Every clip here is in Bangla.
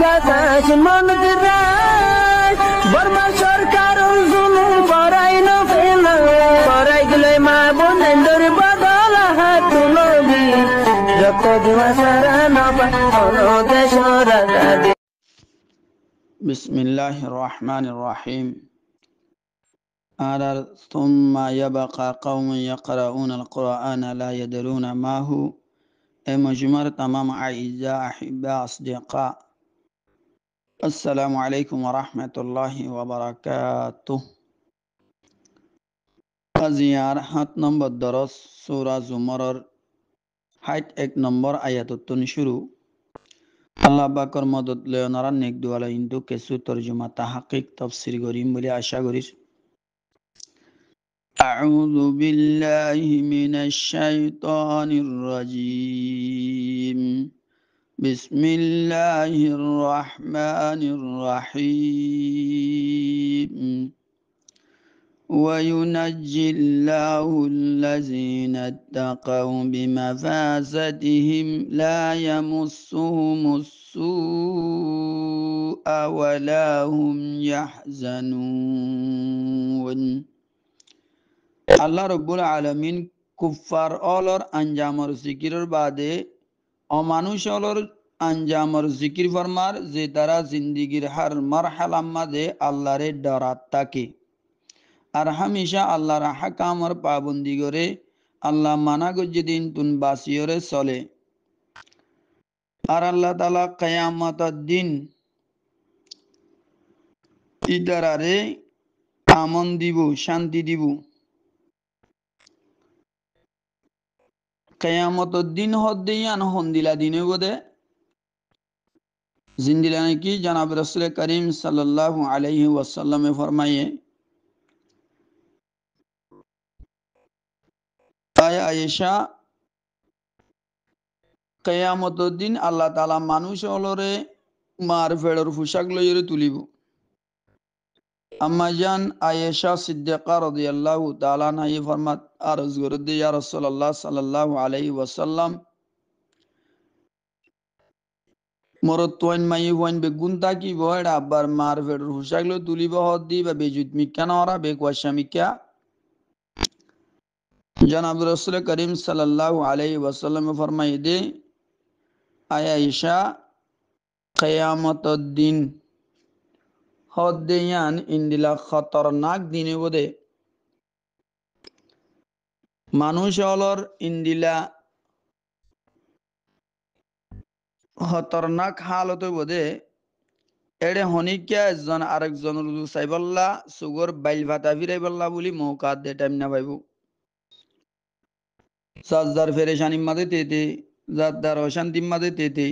বাতাস মনত রায় বর্মা সরকার জুলুম করাই না ফেলা করাই দিলে মা বোনের বদল হাত তুলবি যত দিওয়া সারা না পালো দেশ রাজা। বিসমিল্লাহির রহমানির রহিম। আর সুম্মা ইয়াবকা কওমুন ইয়াকরাউনাল কুরআনা লা ইয়াদরুনা মা হু। এ মজমার তামাম আইজা আহিবা আসদিকা, আসসালামু আলাইকুম ওয়া রাহমাতুল্লাহি ওয়া বারাকাতুহু। আজিয়ার ৭ নম্বর দরস সূরা জুমরের ৬১ নম্বর আয়াতুন শুরু। আল্লাহ পাকের মদত লয়নারা নেক দুয়ালা ইন্দু কেসু তরজমা তাহকিক তাফসীর করিম বলে আশা করি। আউযু বিল্লাহি মিনাশ শাইতানির রাজীম। বিসমিল্লাহির রহমানির রহিম। وينجي الله الذين اتقوا بمفازتهم لا يمسهم السوء ولا هم يحزنون। আল্লাহ রব্বুল আলামিন কুফার অলর আঞ্জামর জিকিরের বাদে অমানুষ অলর আঞ্জামর জিকির ফরমার যে তারা জিন্দিগির হার মারহালার মাঝে আল্লাহরে ডরাত থাকে আর হামেশা আল্লাহর হাকামর পাবন্দি করে আল্লাহ মানা গজ্জিদিন তুন বাসিয়রে চলে। আর আল্লাহ তাআলা কিয়ামতের দিন ইতারারে আমন দিব, শান্তি দিব। কিয়ামতের দিন হদ্দিয়ান হন্দিলা দিনে বোধে জিন্দিলা নাকি জনাব রাসূল করিম সাল্লাল্লাহু আলাইহি ওয়াসাল্লামে ফরমায়ে, আয়েশা, কিয়ামতের দিন আল্লাহ তাআলা মানুষ অলরে মার ফেড়র পোশাক লইরে তুলিব। আম্মা জান আয়েশা সিদ্দিকা রাদিয়াল্লাহু তাআলা নাই ফরমাত আরজ করতে, ইয়া রাসূলুল্লাহ সাল্লাল্লাহু আলাইহি ওয়াসাল্লাম, মরত তোয়াইন মাই ওয়াইন বেগুন তাকি বয়ডা আব্বার মার ফেড়র পোশাক লই তুলিব হদ্দি বা বেজুত মিক্কা নরা বেকুয়াশা মিক্কা। জনাব রাসূল করিম সাল্লাল্লাহু আলাইহি ওয়াসাল্লাম ফরমাই দে, আয়েশা, কিয়ামতের দিন হদ্দিয়ান ইন্দিলা খতরনাক দিনে বোধে মানুষ অলর ইন্দিলা খতরনাক হালত বোধে এড়ে হনিকিয়া একজন আরেকজন রুজু চাইবল্লা সুগর বাইল ভাতা ফিরাইবল্লা বলি মৌকা দে টাইম না পাইব। সাজদার ফেরেশানির মাঝে তেতে জাদ্দার অশান্তির মাঝে তেতে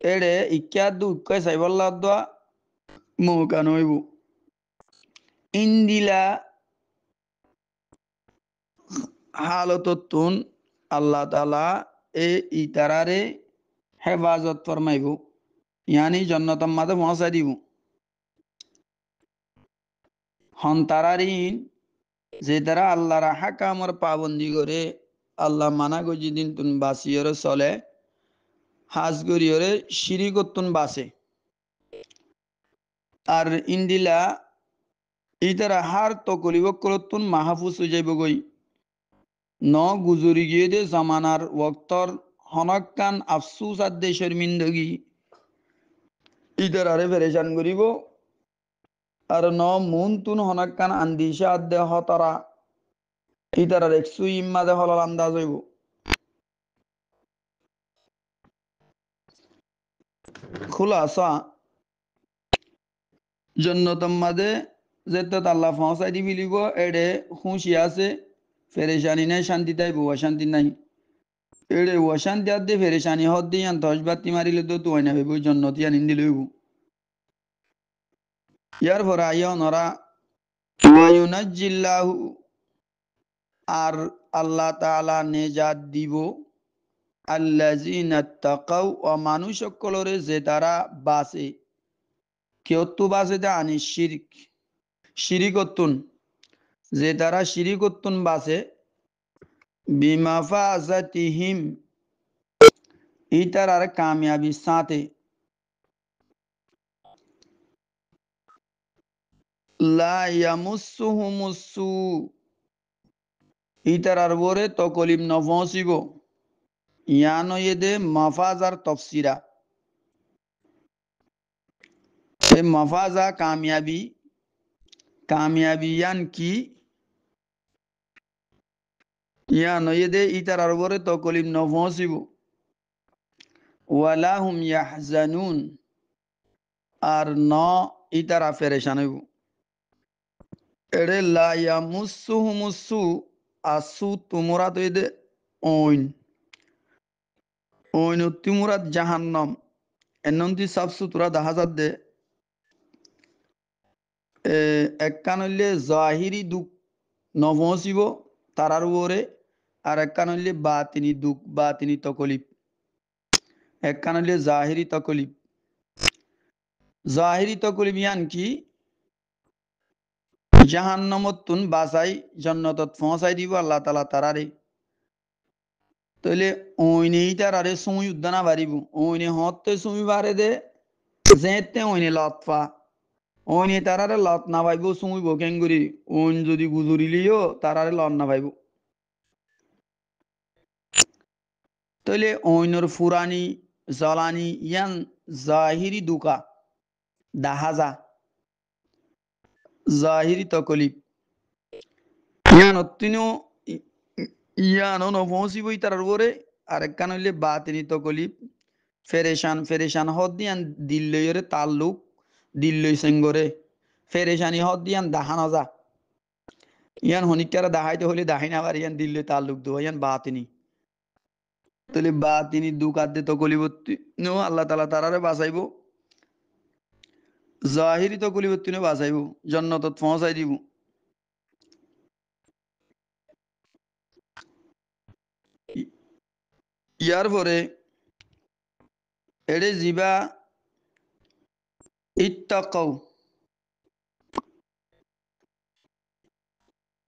এড়ে ইক্কা দুঃখ চাইবল্লা দোয়া মৌকা নইব। ইন্দিলা হালততুন আল্লাহ তাআলা এ ইতারারে হেফাজত ফরমাইব, ইয়ানি জান্নাতের মাঝে পৌঁছাই দিব। হন্তারারিন যে তারা আল্লাহর হাকামর পাবন্দি করে আল্লাহ মানা গজিদিন তুন বাসিয়রে চলে, হাজ গরিয়রে শিরিকতুন বাসে। আর ইন্দিলা ইতারা হার তকলিবকরতুন মাহফুজ হয়ে যাইব গই। ন গুজরি গিয়ে দে জামানার ওয়াক্তর হনকান আফসুস আর দেশের মিন্দগি ইতারারে ফেরেশান করিব। আর ন মুন তুন হনকান আন্দিশা আদে হতারা ইতারার একশু ইম্মাদে হলাল আন্দাজ হইব। খুলাসা জন্নতম মাঝে যেতে আল্লাহ পৌঁছাই দি বিলিব এড়ে খুশি আছে, ফেরেশানি নাই, শান্তি তাইব, অশান্তি নাই। এড়ে অশান্তি আদে ফেরেশানি হদ দিয়ান দশ বাতি মারিলে তো তুই না ভেব জন্নতিয়ান ইন্দি লইব। ইয়ার পরে আইয়া নরা ওয়ায়ুনাজ্জিল্লাহু, আর আল্লাহ তাআলা নেজাত দিব আল্লাযিনা তাকাউ, ও মানুষ সকলরে যে তারা বাসে কেউতু বাসে দা আনি শিরিক শিরিকতুন, যে তারা শিরিকতুন বাসে বিমাফাজাতিহিম ইতারার কামিয়াবি সাথে লা ইয়ামুসুহুমুসু ইতারার বরে তকলিম নফসিব ইয়ানো ইয়েদে মাফাজার তফসিরা এ মাফাজা কামিয়াবি কামিয়াবিয়ান কি ইয়ানো ইয়েদে ইতারার বরে তকলিম নফসিব ওয়ালা হুম ইয়াহজানুন আর ন ইতারা ফেরেশান হইব এরে লা ইয়ামুসুহুমুসু আসু তুমরা তো এদে ওইন ওইন তুমরাত জাহান্নাম এনন্তি সাফ সুতরা দাহাজাত দে একখান হইলে জাহিরি দুঃখ নভসিব তারার উপরে আর একখান হইলে বাতিনি দুঃখ বাতিনি তকলিফ একখান হইলে জাহিরি তকলিফ জাহিরি তকলিফ ইয়ান কি জাহান্নামতুন বাসাই জান্নাতত পৌঁছাই দিব আল্লাহ তাআলা তারারে তাইলে ওইনেই তারারে সুই উদ্দানা বাড়িব ওইনে হতে সুই বারে দে যেতে ওইনে লতফা ওইনে তারারে লত না পাইব সুইব কেঙ্গুরি ওইন যদি গুজুরিলিও তারারে লত না পাইব তাইলে ওইনর ফুরানি জলানি ইয়ান জাহিরি দুকা দাহাজা জাহিরি তকলিফ ইয়ান অত্তিনো ইয়ানো নফসিবই তার উপরে আরেকখান হইলে বাতিনি তকলিফ ফেরেশান ফেরেশান হদ দিয়ান দিল্লইরে তাল্লুক দিল্লই সেঙ্গরে ফেরেশানি হদ দিয়ান দাহানা যা ইয়ান হনিকারা দাহাইতে হলে দাহিনা বার ইয়ান দিল্লই তাল্লুক দো ইয়ান বাতিনি তাহলে বাতিনি দুকাদ্দে তকলিবত্তি নো আল্লাহ তাআলা তারারে বাঁচাইব জাহিরি তকলিবত্তি নো বাঁচাইব জান্নাতত পৌঁছাই দিব ইয়ার পরে এড়ে জিবা ইত্তাকাউ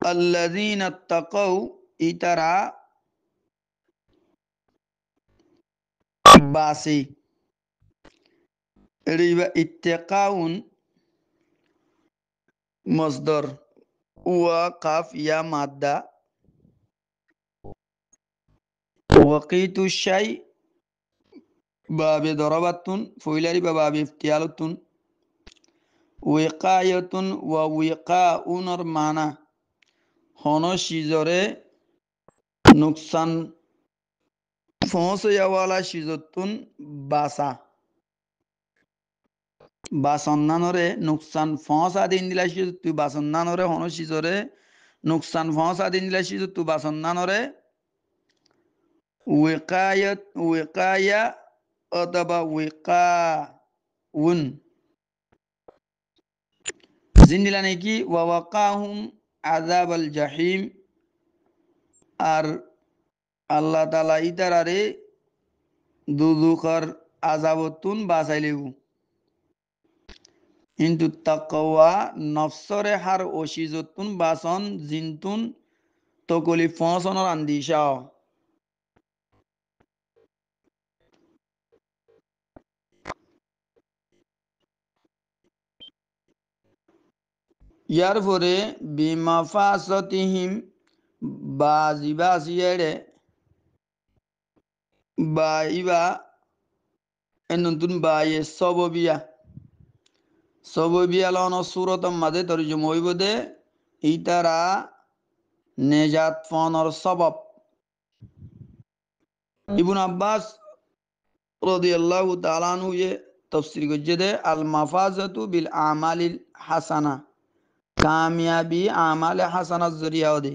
আল্লাযীনা ইত্তাকাউ ইতারা বাসি এড়ে জিবা ইত্তাকাউন মসদর ওয়া কাফ ইয়া মাদ্দা ওয়াকিতু শাই বাবে দরাবাতুন ফইলারি বা বাবে ইফতিয়ালতুন ওয়াকায়াতুন ওয়া ওয়াকাউনর মানা হন সিজরে নুকসান ফসয়াওয়ালা সিজতুন বাসা বাসন্নানরে নুকসান ফসা দিন দিলা সিজতু বাসন্নানরে হন সিজরে নুকসান ফসা দিন দিলা সিজতু বাসন্নানরে ওয়াকায়াত ওয়াকায়া অথবা ওয়াকাউন জিন্দিলা নাকি ওয়াকাহুম আযাবাল জাহিম আর আল্লাহ তাআলা ইতারারে দুজুখর আযাবতুন বাঁচাইলেও কিন্তু তাকওয়া নফসরে হার ওসিজতুন বাসন জিনতুন তকলি ফসনর আন্দিশা ইয়ার পরে বিমাফাসতিহিম বাজিবাসিয়েরে বা ইবা নতুন বায়ে সববিয়া লন সুরত মাঝে তরজম হইব দে ইতারা নেজাত ফনর সবব ইবনে আব্বাস রাদিয়াল্লাহু তাআলা আনহু এ তাফসীর করছে দে আল মাফাজাতু বিল আমালিল হাসানা কামিয়াবি আমাল হাসানা জরিয়া দে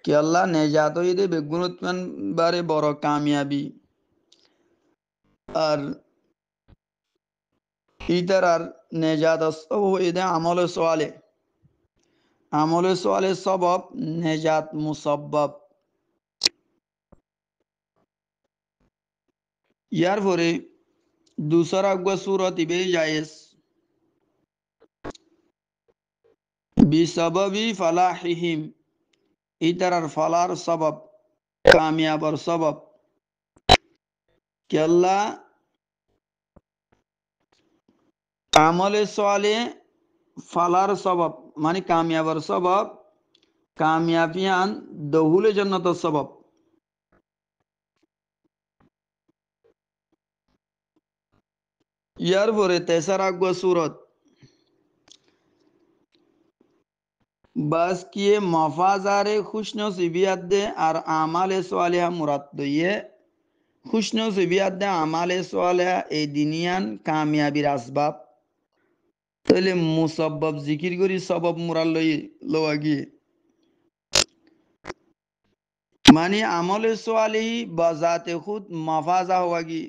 কি আল্লাহ নেজাত হইদে বেগুনতমান বারে বড় কামিয়াবি আর ইতারার নেজাত সব হইদে আমলে সোয়ালে সবব নেজাত মুসাব্বাব ইয়ার পরে दूसरा गुआ सूरत इबे जायज बिसबबी फलाहिहिम इतरार फलार सबब कामयाबर सबब कि अल्लाह আমলে সোয়ালে ফালার সবাব মানে কামিয়াবার সবাব কামিয়াবিয়ান দহুলে জন্নত সবাব ইয়ার পরে তেসার আগুয়া সুরত বাস কিয়ে মফাজারে খুশনসিবিয়াত দে আর আমালে সোয়ালিহা মুরাদ দইয়ে খুশনসিবিয়াত দে আমালে সোয়ালিহা এই দিনিয়ান কামিয়াবির আসবাব তাহলে মুসাব্বাব জিকির করি সবাব মুরাল লই লওয়া গিয়ে মানে আমলে সোয়ালিহি বাজাতে খুদ মফাজা হওয়া গিয়ে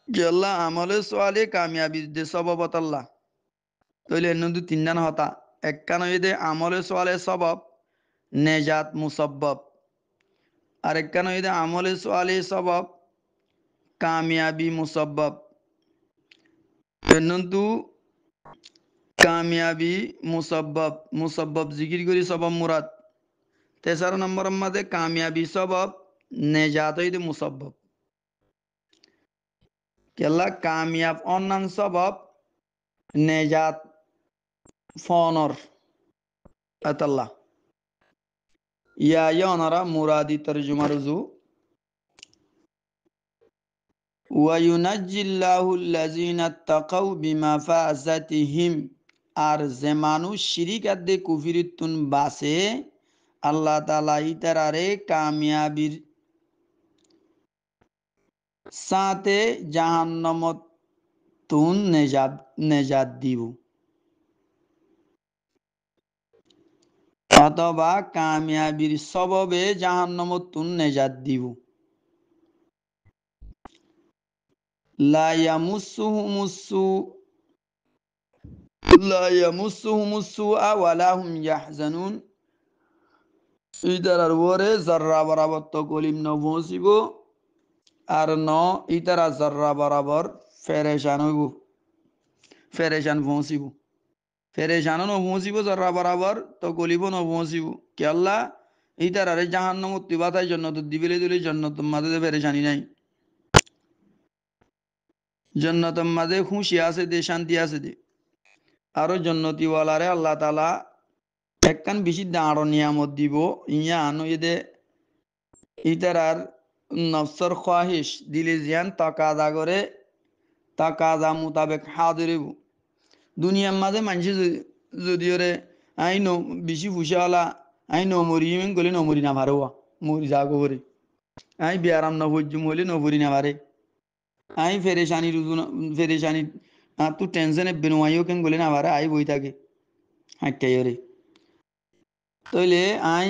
যে আল্লাহ আমলে সোয়ালে কামিয়াবি দে সবাবত আল্লাহ তাহলে এর তিন দান হতা একখান দে আমলে সোয়ালে সবাব নেজাত মুসাব্বাব আর একখান দে আমলে সোয়ালে সবাব কামিয়াবি মুসাব্বাব এনন্তু কামিয়াবি মুসাব্বাব মুসাব্বাব জিকির করি সবাব মুরাদ তেসার নম্বর মধ্যে কামিয়াবি সবাব নেজাত হইতে মুসাব্বাব কেলা কামিয়াব অন্যান সবাব নেজাত ফনর আতাল্লাহ ইয়া অনারা মুরাদি তরজুমা রুজু ওয়ায়ুনাজ্জিল্লাহুল্লাযিনা তাকাউ বিমাফাযাতিহিম আর যে মানুষ শিরিক আদে কুফরিতুন বাসে আল্লাহ তাআলা ইতারারে কামিয়াবির সাথে জাহান্নামত তুন নেজাত দিব অথবা কামিয়াবির সববে জাহান্নামত তুন নেজাত দিব লা ইয়ামুসুহুমুসসু ওয়ালা হুম ইয়াহজানুন ইতারার ওরে জাররা বরাবর তো কলিম ন পৌঁছিব আর ন ইতারা জাররা বরাবর ফেরেশান হইব ফেরেশান পৌঁছিব ফেরেশানও ন পৌঁছিব জাররা বরাবর তো কলিব ন পৌঁছিব কে আল্লাহ ইতারারে জাহান্নামত তিবাতাই জান্নাত দিবিলে দিলে জান্নাত মাঝে ফেরেশানি নাই জান্নাতের মাঝে খুশি আছে দে শান্তি আছে দে আরো জান্নাতিওয়ালারে আল্লাহ তাআলা একখান বেশি দাঁড় নিয়ামত দিব ইয়া আনো এদে ইতারার নফসর খোয়াহিশ দিলে জিয়ান তাকাদা করে তাকাদা মোতাবেক হাজিরিব দুনিয়ার মাঝে মানুষ যদি ওরে আই ন বেশি ফুসাওয়ালা আই নমরি গলে নমরি না ভারে মরি যাগো করে আই বিয়ারাম নভজ্জুম হলে নভরি না ভারে আই ফেরেশানি রুজু ফেরেশানি তু টেনশনে বেনুয়াইও কেন গলে না ভারে আই বই থাকে হাঁকাই রে তইলে আই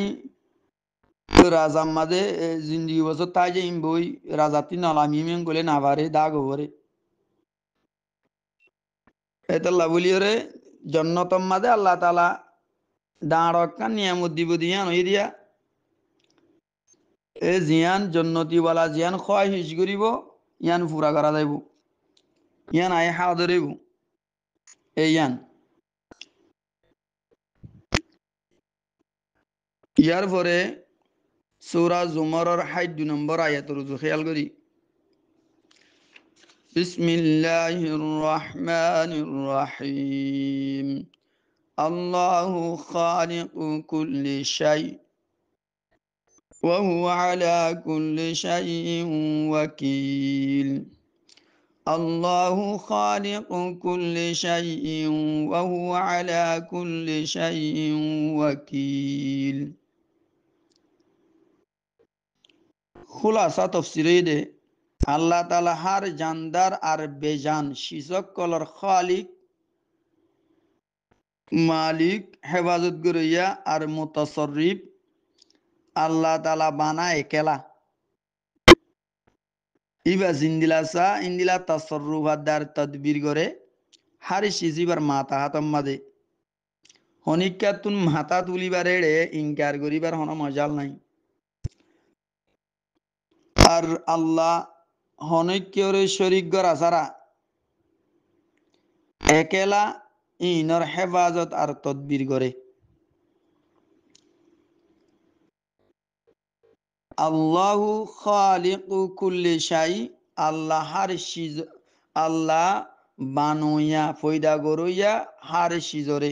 রাজার মাঝে জিন্দগি বছর তাই যে বই রাজাতি নলামিমেন গলে না ভারে দাগ হরে এতাল্লা বলি রে জন্নতম মাঝে আল্লাহ তাআলা দাঁড়কান নিয়ামত দিব দিয়ান ওই দিয়া এ জিয়ান জন্নতিওয়ালা জিয়ান খোয়াই হিস করিব ইয়ান পুরা করা যাইব ইয়ান আই হা ধরিব ইয়ান ইয়ার পরে সূরা জুমারের ৬০ নম্বর আয়াতের রুজু খেয়াল করি বিসমিল্লাহির রহমানির রহিম আল্লাহু খালিকু কুল্লি শাই ওয়া হুয়া আলা কুল্লি শাইইন ওয়াকিল আল্লাহু খালিকু কুল্লি শাইইন ওয়া হুয়া আলা কুল্লি শাইইন ওয়াকিল খুলাসা তফসিরে দে আল্লাহ তাআলা হার জানদার আর বেজান শিজক কলর খালিক মালিক হেফাজত গরিয়া আর মুতাসররিফ আল্লাহ তাআলা বানা একেলা ইবা জিন্দিলাসা ইন্দিলা তাসররুফাদার তদবির করে হারি সিজিবার মাতা হাতম মাদে হনিকাতুন মাথা তুলিবার এড়ে ইনকার করিবার হন মজাল নাই আর আল্লাহ হনৈক্যরে শরিক গরা সারা একেলা ইনর হেফাজত আর তদবির করে আল্লাহু খালিকু কুল্লি শাই আল্লাহ হার সিজ আল্লাহ বানুয়া ফয়দা গরুয়া হার সিজরে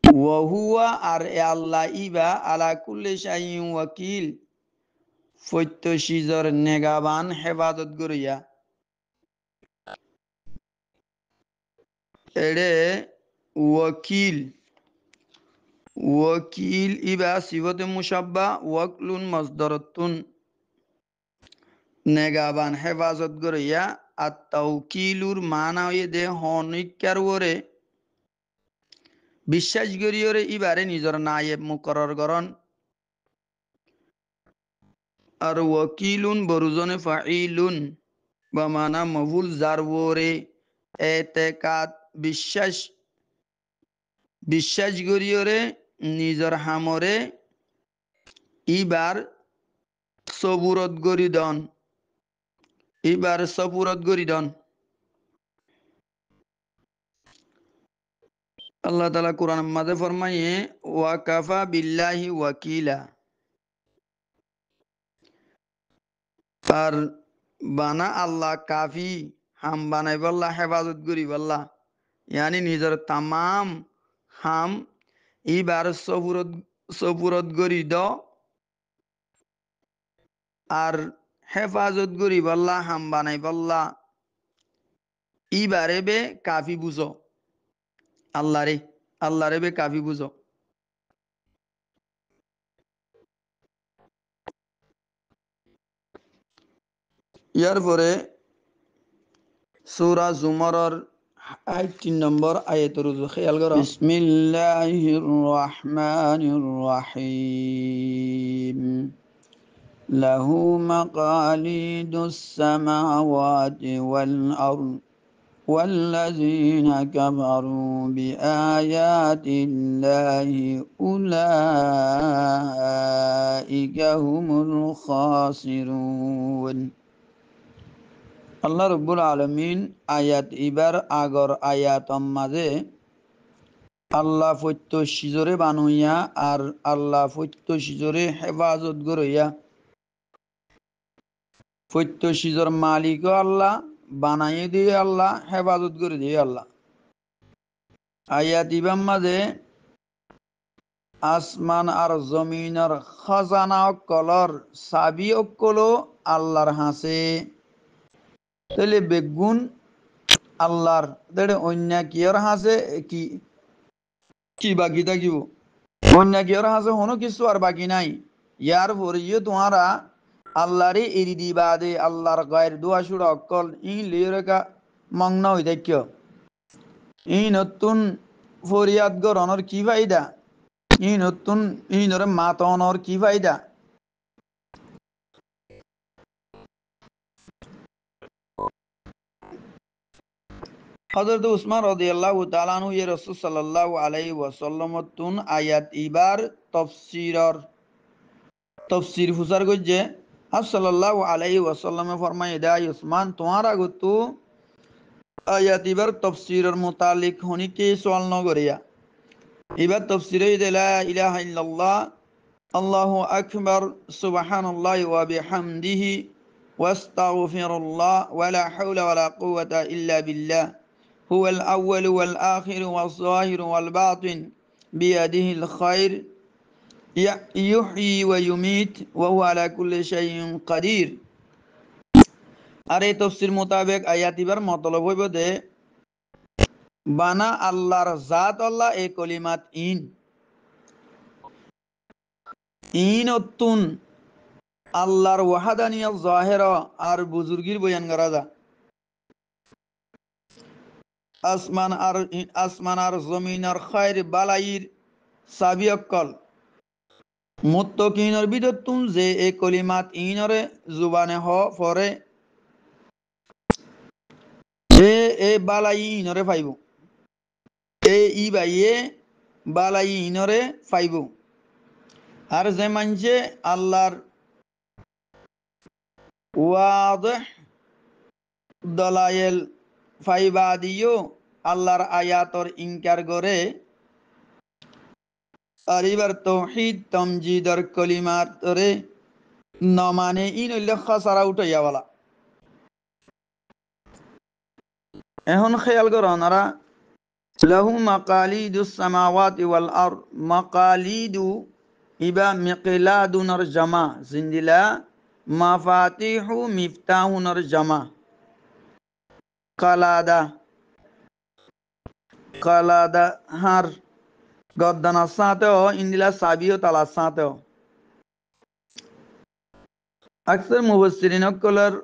ওয়াহুয়া আর এ আল্লাহ ইবা আলা কুল্লি শাইইন ওয়াকিল ফৈত্য সিজর নেগাবান হেফাজত গরিয়া এড়ে ওয়াকিল ওয়াকিল ইবা সিবতে মুসাব্বা ওয়াকলুন মসদরতুন নেগাবান হেফাজত গরিয়া আর তাওকিলুর মানা দে হনিকার ওরে বিশ্বাস গরিয়রে ইবারে নিজর নায়েব মুকরর গরন আর ওয়াকিলুন বরুজনে ফাইলুন বা মানা মফুল জারওরে এতেকাত বিশ্বাস বিশ্বাস গরিয়রে নিজর হামরে ইবার সবুরত গরিদন ইবার সপুরত গরিদন আল্লাহ তাআলা কোরআন মাঝে ফরমায়ে ওয়া কাফা বিল্লাহি ওয়াকিলা আর বানা আল্লাহ কাফি হাম বানাই বল্লা হেফাজত করি বল্লা ইয়ানি নিজের তামাম হাম ইবার সপুরত করি দ আর হেফাজত করি বল্লা হাম বানাই বল্লা ইবারে বে কাফি বুঝো আল্লাহরে বে কাফি বুঝো ইয়ার পরে সূরা জুমারর ৩ নম্বর আয়াতের রুজু খেয়াল করো বিসমিল্লাহির রহমানির রহিম লাহু মাকালিদুস সামাওয়াতি ওয়াল আরদ والذين كفروا بآيات الله أولئك هم الخاسرون আল্লাহ রব্বুল আলমিন আয়াত ইবার আগর আয়াত মাঝে আল্লাহ ফত্য সিজরে বানুইয়া আর আল্লাহ ফত্য সিজরে হেফাজত গরইয়া ফত্য সিজর মালিক আল্লাহ বানাই দিয়ে আল্লাহ হেফাজত করে দিয়ে আল্লাহ আয়াত ইবার মাঝে আসমান আর জমিনের খাজানা কলর সাবি অকলো আল্লাহর হাসে তাহলে বেগুন আল্লাহর দেড়ে অন্য কিয়র হাসে কি কি বাকি থাকিব অন্য কিয়র হাসে হনো কিছু আর বাকি নাই ইয়ার পরিয়ে তোমারা আল্লাহরে এরি দিবা দে আল্লাহর গায়ের দোয়া সুরা অকল ই লিরেকা মগ্ন হই দেখ ই নতুন ফরিয়াদ গরণর কি ফায়দা ই নতুন ই নরে মাতনর কি ফায়দা হযরত উসমান রাদিয়াল্লাহু তাআলা আনহু ইয়া রাসূল সাল্লাল্লাহু আলাইহি ওয়াসাল্লাম তুন আয়াত ইবার তফসির ফুসার গজ্জে আপ সাল্লাল্লাহু আলাইহি ওয়াসাল্লাম ফরমায়ে দা উসমান তোমারা গতু আয়াত ইবার তফসিরের মুতালিক হনিকে সওয়াল ন করিয়া এবার তফসিরে লা ইলাহা ইল্লাল্লাহ আল্লাহু আকবার সুবহানাল্লাহি ওয়া বিহামদিহি ওয়াস্তাগফিরুল্লাহ ওয়া লা হাওলা ওয়া লা কুওয়াতা ইল্লা বিল্লাহ هو الأول والآخر والظاهر والباطن بيده الخير يحيي ويميت وهو على كل شيء قدير আর এই তফসির মোতাবেক আয়াতিবার মতলব হইব দে বানা আল্লাহর জাত আল্লাহ এই কলিমাত ইন অতুন আল্লাহর ওয়াহাদানিয়ত জাহেরা আর বুজুর্গির বয়ান করা যা আসমান আর জমিনের খায়র বালাইর সাবি অক্কল মুত্তাকিনের বিদতুন যে এই কলিমাত ইনরে জুবানে হ ফরে এ বালাই ইনরে ফাইব ই বাইয়ে বালাই ইনরে ফাইব আর যে মানছে আল্লাহর ওয়াদহ দলায়েল ফাইবা দিও আল্লাহর আয়াতর ইনকার করে আর এবার তাওহীদ তামজিদর কলিমাতরে নমানে ইন হইলে খাসারা উঠাইয়াওয়ালা। এখন খেয়াল করো ওনারা লাহু মাকালিদুস সামাওয়াতি ওয়াল আরদ, মাকালিদু ইবা মিকলাদুনার জামা জিন্দিলা, মাফাতিহু মিফতাহুনার জামা, কালাদা কালাদা হার গদ্দানার সাথেও ইন্দিলা সাবিও তালার সাথেও। আকসর মুফাসসিরিন কলর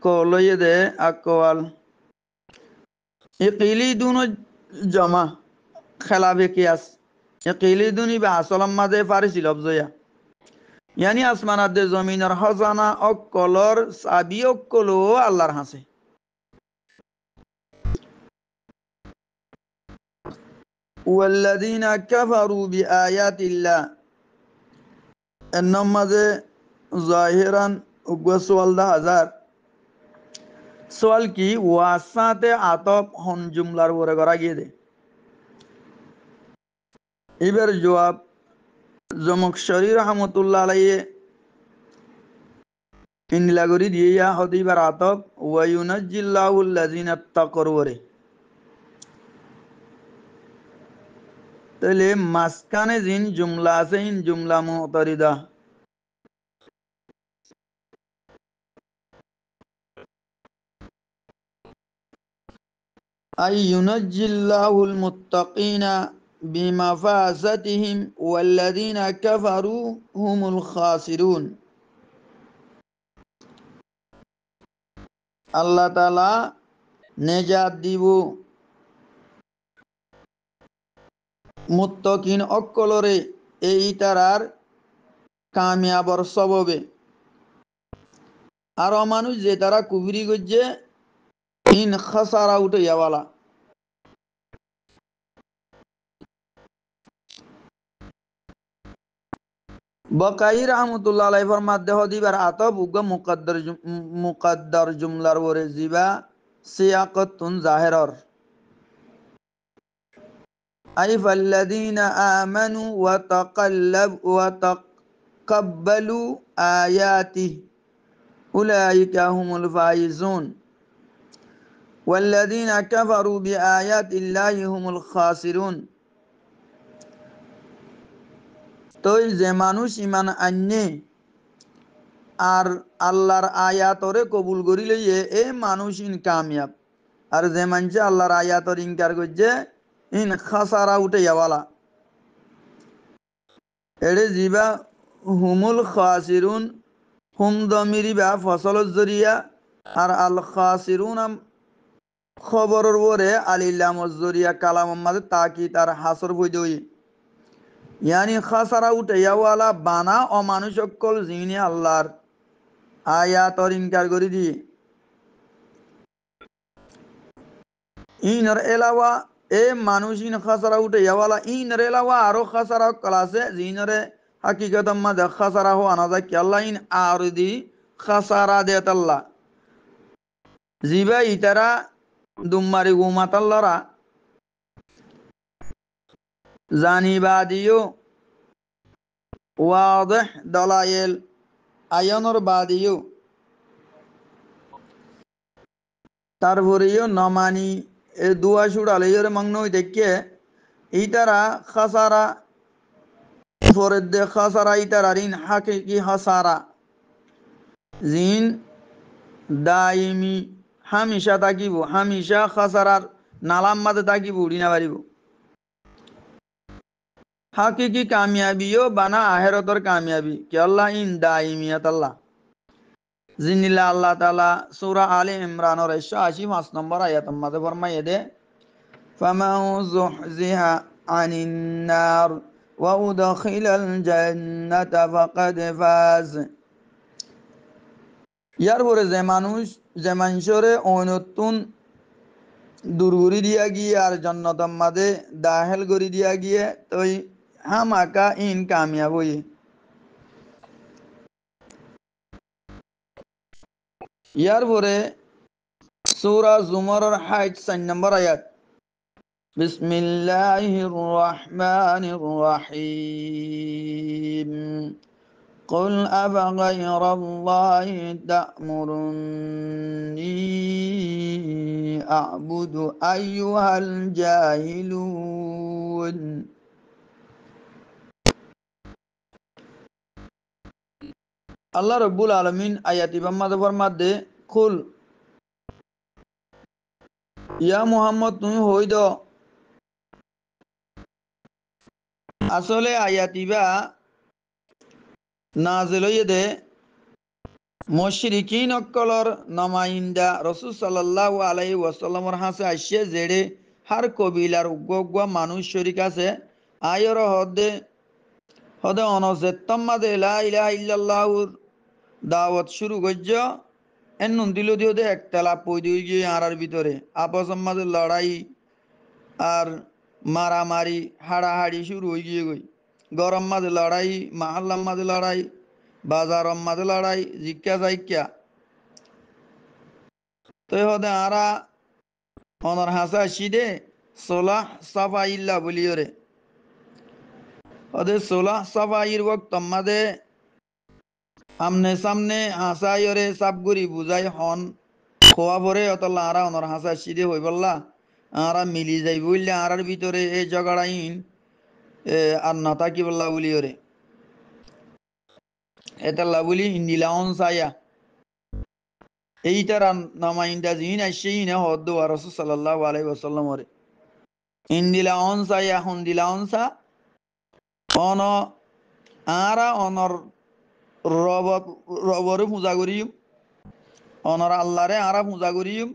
কলয়ে দে আকওয়াল ইকিলিদুন জামা খেলাবে কিয়াস, ইকিলিদুনি বা আসলাম মাঝে ফারিসি লফজয়া, ইয়ানি আসমানাদে জমিনের খজানা অকলর সাবি অকলো আল্লাহর হাসে। ওয়াল্লাযীনা কাফারু বিআয়াতিল্লাহ, এর নামাজে জাহিরান উগ্র সোয়াল 10,000 সোয়াল কি ওয়াসাতে আতব হন জুমলার ওরে করা গিয়ে দে। এবার জবাব জমকশরী রহমতুল্লাহ আলাইহি ইনলাগরি দিয়া হদিবার আতব ওয়া ইউনাজ্জিল্লাহুল লাযিনা তাকার ওরে। তাহলে মাসকানে জিন জুমলা আছে, ইন জুমলা মুতারিদা। আই ইউনাজ্জিল্লাহুল মুত্তাকিনা বিমাফাজাতিহিম ওয়াল্লাযীনা কাফারু হুমুল খাসিরুন। আল্লাহ তাআলা নেজাত দিব মুত্তাকিন অকলরে এই তারার কামিয়াবর সববে। আর অমানুষ যে তারা কুফরি করছে ইন খাসারা উঠাইয়াওয়ালা। বকাই রহমতুল্লাহ আলাইহি ফরমাত দেহ দিবার আতব উগ্র মুকদ্দর জুমলার ওরে জিবা সিয়াকতুন জাহিরর। আই ফাল্লাযীনা আমানু ওয়া তাকাব্বালু আয়াতিহি উলাইকা হুমুল ফাইজুন ওয়াল্লাযীনা কাফারু বিআয়াতিল্লাহি হুমুল খাসিরুন। তো যে মানুষ ইমান আননে আর আল্লাহর আয়াতরে কবুল করি লইয়ে এ মানুষ ইন কামিয়াব। আর যে মানুষ আল্লাহর আয়াতর ইনকার করছে ইন খাসারা উঠাইয়াওয়ালা। এড়ে জিবা হুমুল খাসিরুন, হুম দমিরি বা ফসল জরিয়া, আর আল খাসিরুন খবরের ওরে আলিল্লাম জরিয়া কালাম মাঝে তাকি তার হাসর বইদই। ইয়ানি খাসারা উঠাইয়াওয়ালা বানা অমানুষ অকল জিনে আল্লাহর আয়াতর ইনকার করি দি। ইনর এলাওয়া এ মানুষ ইন খাসারা উঠাইয়াওয়ালা ইনর এলাওয়া আরো খাসারা অকল আছে জিনরে হাকিকত মাঝে খাসারা হো আনা যায় কি আল্লাহ ইন আর দি খাসারা দেত আল্লাহ জিবা ইতারা দুম্মারি গুমাতাল্লারা জানিবাদিও ওয়াদহ দলায়েল আয়নর বাদিও। তারপরেও নমানি এ দুয়া সুড়ালের মগ্ন দেখে ইতারা খাসারা ফরেদ দে খাসারা ইতারার ইন হাকিকি হাসারা জিন দাইমি হামিশা থাকিব, হামিশা খাসারার নালাম মাঝে থাকিব উড়িনা পারিব। হাকিকি কামিয়াবিও বানা আহেরতর কামিয়াবি কে আল্লাহ ইন দাইমিয়াত আল্লাহ জিনিল্লা। আল্লাহ তাআলা সূরা আলে ইমরানের 185 নম্বর আয়াতের মাঝে ফরমায়ে দে ফামান যুহজিহা আনিন নার ওয়া উদখিলাল জান্নাতা ফাকাদ ফাজ। ইয়ার পরে যে মানুষরে অনতুন দূরগুড়ি দিয়া গিয়ে আর জান্নাতের মাঝে দাখিল করি দিয়া গিয়ে তই হামাকা ইন কামিয়াব হই। ইয়ার পরে সূরা জুমারের 64 নম্বর আয়াত বিসমিল্লাহির রহমানির রহিম قل أفغير الله تأمرني أعبد أيها الجاهلون আল্লাহ রব্বুল আলমিন আয়াতি বাম্মাদ ফরমাদে কুল ইয়া মুহাম্মদ তুমি হই দ আসলে আয়াতিবা নাজিল হইদে মুশরিকিন অক্কলর নমাইন্দা রাসূল সাল্লাল্লাহু আলাইহি ওয়াসাল্লামর হাসে আইসে জেড়ে হার কবিলার উগ্গা মানুষ শরিক আছে আয়র হদে হদে অনজেত্তম্মাদে লা ইলাহা ইল্লাল্লাহুর দাওয়াত শুরু গজ্জ এন্নুন দিল দিও দে একতলা পই দিয়ে গিয়ে আড়ার ভিতরে আপসের মাঝে লড়াই আর মারামারি হাড়াহাড়ি শুরু হয়ে গিয়ে গই গরম মাঝে লড়াই মাহাল্লার মাঝে লড়াই বাজারম মাঝে লড়াই জিজ্ঞা যাইক্যা তো হদে আরা অনর হাসা শিদে সোলাহ সাফা ইল্লা বলিওরে ওদের সোলাহ সাফা ইর ওয়াক্ত মাদে আমনে সামনে হাসাইরে সাবগুড়ি বুঝাই হন খোয়া পরে অতলা আরা অনর হাসা শিদে হই বললা আরা মিলি যাই বললে আরার ভিতরে এই জগাড়াইন আর নাতা কি বললা বলি ওরে এতাল্লা বলি ইন্দিলাউন সায়া এইটার নামাইন্দা জিন আসেই না হদ্দ রাসূল সাল্লাল্লাহু আলাইহি ওয়াসাল্লাম ওরে ইন্দিলাউন সায়া হুন্দিলাউন সা অন আরা অনর রবরে পূজা করিম অনর আল্লাহরে আরা পূজা করিম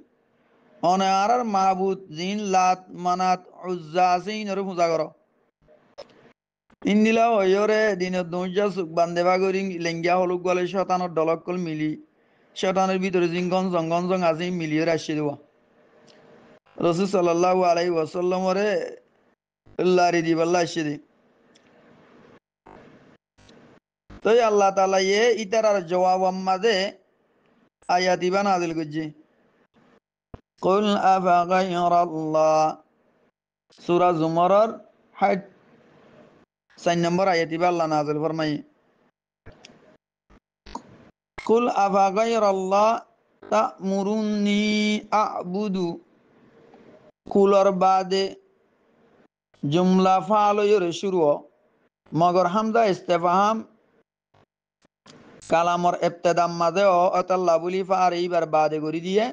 অনে আরার মাহবুদ জিন লাত মানাত উজ্জা আছে ইনরে পূজা কর ইন্দিলা হইরে দিনত দৌজা সুখ বান্ধেবা করি লেঙ্গিয়া হলুক গলে শতানোর ডলকল মিলি শতানের ভিতরে জিঙ্গন জঙ্গন জং আজি মিলিয়ে রাশি দেওয়া রাসূল সাল্লাল্লাহু আলাইহি ওয়াসাল্লামরে লারি দিবাল্লা আসি দি তো আল্লাহ তাআলা ইতারার জবাব আম্মাদে আয়াতিবা নাযিল করছে কুল আফাগাইরাল্লাহ সূরা জুমারের 4 নম্বর আয়াতিবা আল্লাহ নাযিল ফরমাই কুল আফাগাইরাল্লাহ তা'মুরুন্নি আ'বুদু কুলর বাদে জুমলা ফালয়র শুরু মগর হামজা ইস্তেফহাম কালামর ইবতিদাম মাঝে অতাল্লা বলি ফার এইবার বাদে করি দিয়ে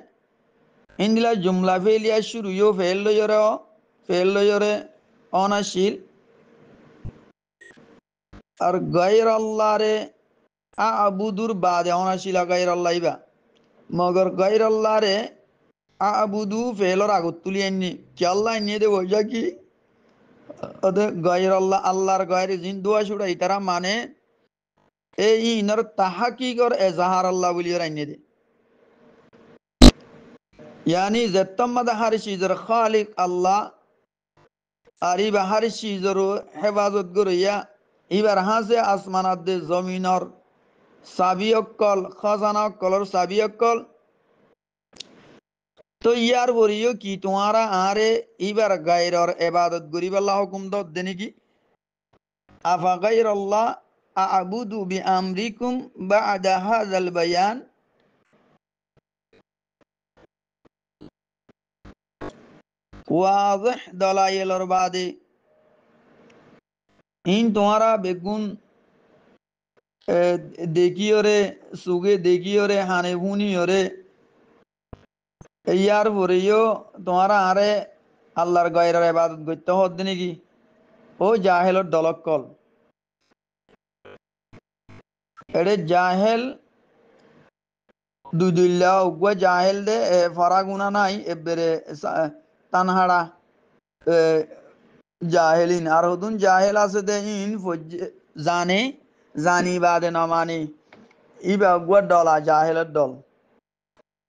ইন্দিলা জুমলা ফেলিয়া শুরু ইও ফেল লয়রে অনাশীল আর গায়র আল্লাহরে আবুদুর বাদে অনাশীলা গায়র আল্লাহ ইবা মগর গায়র আল্লাহরে আবুদু ফেলর আগত তুলি আননি কি আল্লাহ নিয়ে দেব যা কি ওদের গায়র আল্লাহ আল্লাহর গায়ের জিন দোয়া ছুড়াই তারা মানে এই ইনর তাহাকিকর এজাহার আল্লাহ বলিয়ে রাইনে দে यानी जत्तमद हर चीजर खालिक अल्लाह আর ইবা হর চীজর হেফাজত করিয়া ইবার হাসে আসমানাত দে জমিনর সাবিয়কল খাজানা কলর সাবিয়কল তো ইয়ার বরিও কি তোমারা আরে ইবার গায়রর ইবাদত করিবাল্লা হুকুম দত দেনি কি আফা গায়রাল্লাহ আ'বুদু বিআমরিকুম বা'দা হাযাল বায়ান ওয়াজিহ দলাইলের বাদে ইন তোমারা বেগুন দেখিওরে সুগে দেখিওরে হানে ভুনিওরে ইয়ার পরেও তোমারা আরে আল্লাহর গায়রের ইবাদত করতে হদ নাকি ও জাহেলর দলকল এড়ে জাহেল দুদুল্লা উগ্র জাহেল দে ফরাগুনা নাই এবারে তানহাড়া জাহেলিন আর হদুন জাহেল আছে দে ইন জানে জানি বাদে না মানে ইবা উগ্র দল জাহেলের দল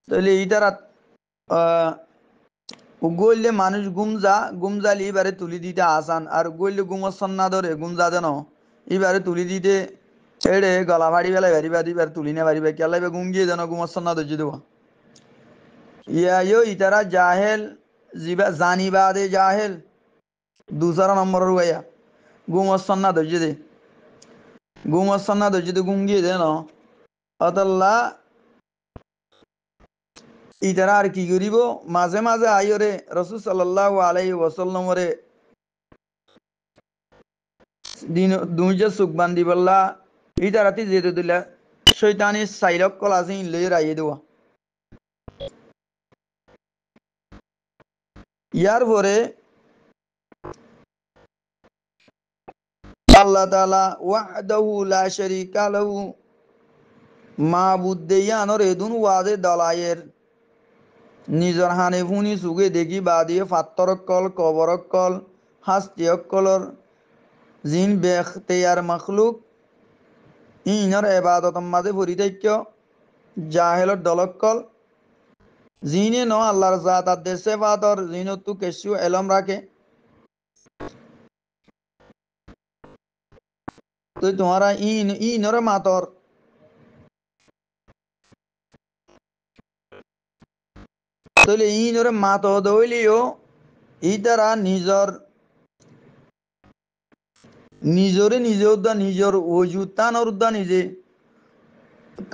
তাহলে ইতারা গইলে মানুষ গুমজালি এবারে তুলি দিতে আসান আর গইলে গুমসন না ধরে গুমজা দেন এবারে তুলি দিতে এড়ে গলা ভাড়ি বেলা ভারিবা দিবার তুলি না ভারিবা কেলাইবে গুঙ্গিয়ে যেন গুমসন না ধরছি দেওয়া ইয়া ইতারা জাহেল জিবা জানিবাদে জাহেল दूसरा नंबर हुआ गुमसन ना धोजे दे ঘুম আসছেন না তো যদি ঘুম গিয়ে দেন অতল্লা ইতারা আর কি করিব মাঝে মাঝে আইরে রসুল সাল্লাল্লাহু আলাইহি ওয়াসাল্লামরে দিন দুইজে সুখ বান্ধি বললা ইতারাতি যেতে দিলা শৈতানি সাইরক কলাসি লই রাইয়ে দেওয়া ইয়ার পরে আল্লাহ তাআলা ওয়াহদাহু লা শারীকা লাহু মাবুদ দেয়ানর এদুন ওয়াদে দলায়ের নিজর হানে ফুনি সুগে দেখি বাদিয়ে ফাত্তরকল কবরকল হাস্তিয়কলর জিন বেখতেয়ার মখলুক ইনর এবাদত মাঝে পরিত্যাক্য জাহেলর দলকল জিনে ন আল্লাহর জাত আর দেশে ফাতর জিনতু কেশু এলম রাখে তো তোমারা ইনরে মাতর তাহলে ইনরে মাত দইলিও ই তারা নিজরে নিজে উদ্দা নিজর ওজুতানর উদ্দা নিজে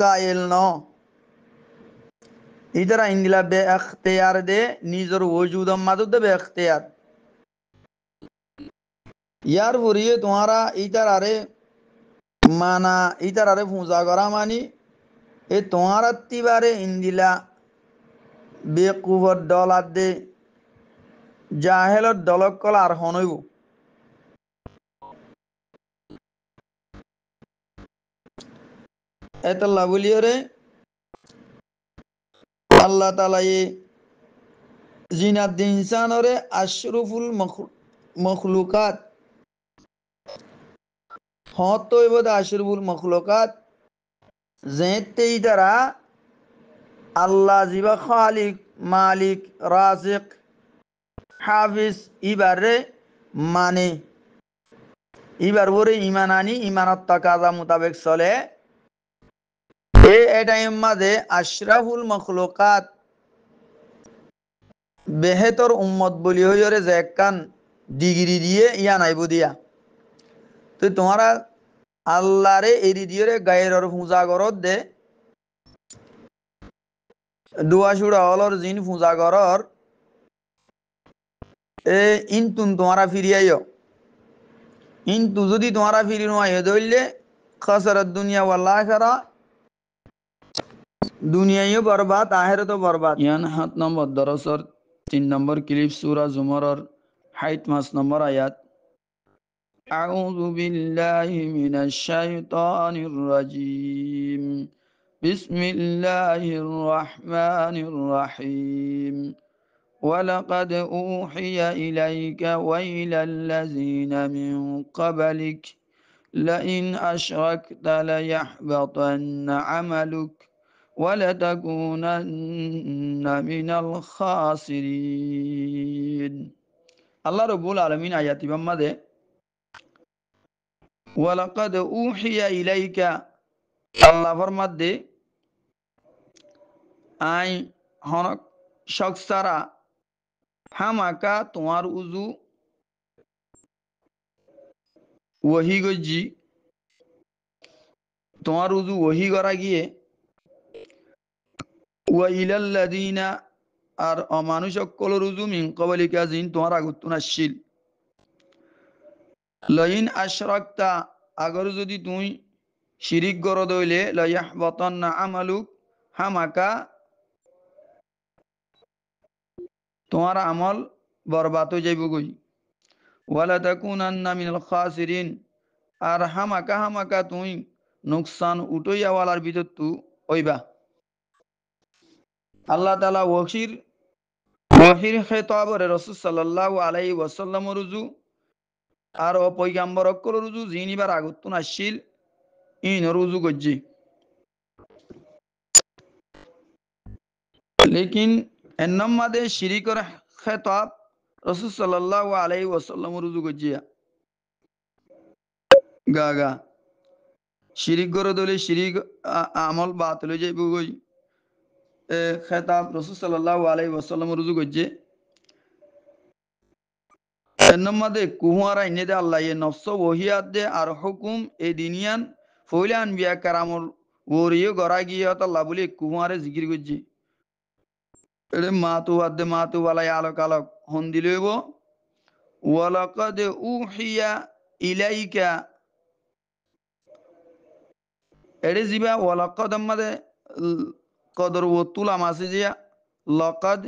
কায়েল ন ই তারা ইন্দিলা বে এখতেয়ার দে নিজর ওজুদম মাদুদ বে এখতেয়ার ইয়ার পরিয়ে তোমারা ই তারারে মানা ই তারারে পূজা করা মানি এ তোমার তিবারে ইন্দিলা বেকুবর দল আদে জাহেলর দলক কল আর হনইব এতল্লা বলিয়রে আল্লাহ তাআলা এ জিনাত ইনসানরে আশরফুল মখলুকাত হত ইবদ আশরফুল মখলুকাত যেতেই দ্বারা আল্লাহ জিবা খালিক মালিক রাজিক হাফিজ ইবারে মানে ইবার ওরে ইমান আনি ইমানত তাকাজা মোতাবেক চলে এটাই মাঝে আশরাফুল মখলুকাত বেহেতর উম্মত বলি হইরে যে একখান ডিগ্রি দিয়ে ইয়া নাইব দিয়া তো তোমারা আল্লাহরে এরি দিয়ে গায়ের পূজা করত দে দুয়া সুরা অলর জিন পূজা করর ইনতুন তোমারা ফিরিয়াইও ইন্তু যদি তোমারা ফিরি নয় ধরলে খসরত দুনিয়া ওয়াল আখিরা দুনিয়ায়ও বরবাদ আখিরাতও বরবাদ ইয়ান 7 নম্বর দরসর 3 নম্বর ক্লিপ সূরা জুমারর 65 নম্বর আয়াত আউযু বিল্লাহি মিনাশ শাইতানির রাজীম বিসমিল্লাহির রহমানির রহিম ولقد أوحي إليك وإلى الذين من قبلك لئن أشركت ليحبطن عملك ولتكونن من الخاسرين الله رب العالمين آياتي بمده ولقد أوحي إليك الله فرمد আই হনক শখসারা হামাকা তোমার উজু ওহি গজি তোমার উজু ওহি করা গিয়ে ওয়া ইলাল্লাযিনা আর অমানুষ সকলের উজু মিন ক্বাবলিকা জিন তোমার আগতুন আসছিল লাইন আশরাকতা আগর যদি তুই শিরিক গর দইলে লায়াহবাতান্না আমালুক হামাকা তোমার আমল বরবাদ হয়ে যাইব গই ওয়ালা তাকুনান্না মিনাল খাসিরিন আর হামাকা তুই নুকসান উঠাইয়াওয়ালার ভিতর তু হইবা আল্লাহ তাআলা ওহির খেতাবরে রাসূল সাল্লাল্লাহু আলাইহি ওয়াসাল্লাম রুজু আর পয়গাম্বর অকল রুজু জিনিবার আগতুন আসছিল ইন রুজু গজ্জি লেকিন এন্নমাদে শিরিকর খেতাব রাসূল সাল্লাল্লাহু আলাইহি ওয়াসাল্লাম রুজু গজ্জিয়া গাগা শিরিক গরে দলে শিরিক আমল বাতিল হয়ে যাইব গই খেতাব রাসূল সাল্লাল্লাহু আলাইহি ওয়াসাল্লাম রুজু গজ্জে এন্নমাদে কুহুয়ারা ইনে দে আল্লাহ এ নফস ওহিয়াত দে আর হুকুম এ দিনিয়ান ফইলে আনবিয়া কারামর ওরিও গড়া গিয়ে আল্লাহ বলি কুমারে জিকির করছি এরে মাতু বালাই আলোক আলোক হন দিলইব ওয়ালাকাদ উহিয়া ইলাইকা এরে জিবা ওয়ালাকাদ আমাদে কদর ও তুলা মাসে জিয়া লকাদ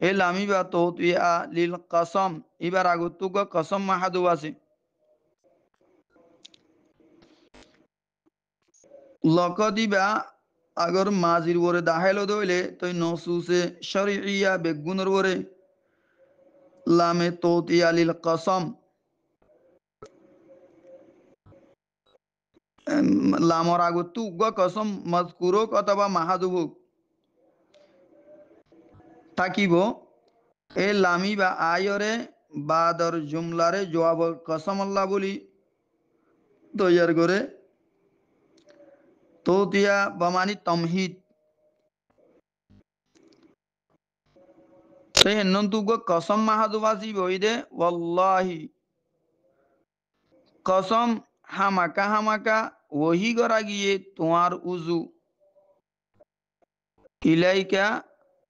এ লামিবা তো তুইয়া লিল কসম এবার আগুতুক কসম মাহাদু আছে লকদিবা আগর মাজির ওরে দাহেল দইলে তই নসুসে শরইয়া বেগুনর ওরে লামে তোতিয়া লিল কসম লামর আগতু উগ্গ কসম মজকুরক অথবা মাহাদুবুক থাকিব এ লামি বা আয়রে বাদর জুমলারে জবাব কসম আল্লাহ বলি তৈয়ার করে তোতিয়া বামানি তমহিদ সেই হেন্নন্তুগ্গ কসম মাহাদুবাসি বইদে ওয়াল্লাহি কসম হামাকা হামাকা ওহি করা গিয়ে তোমার উজু ইলাইকা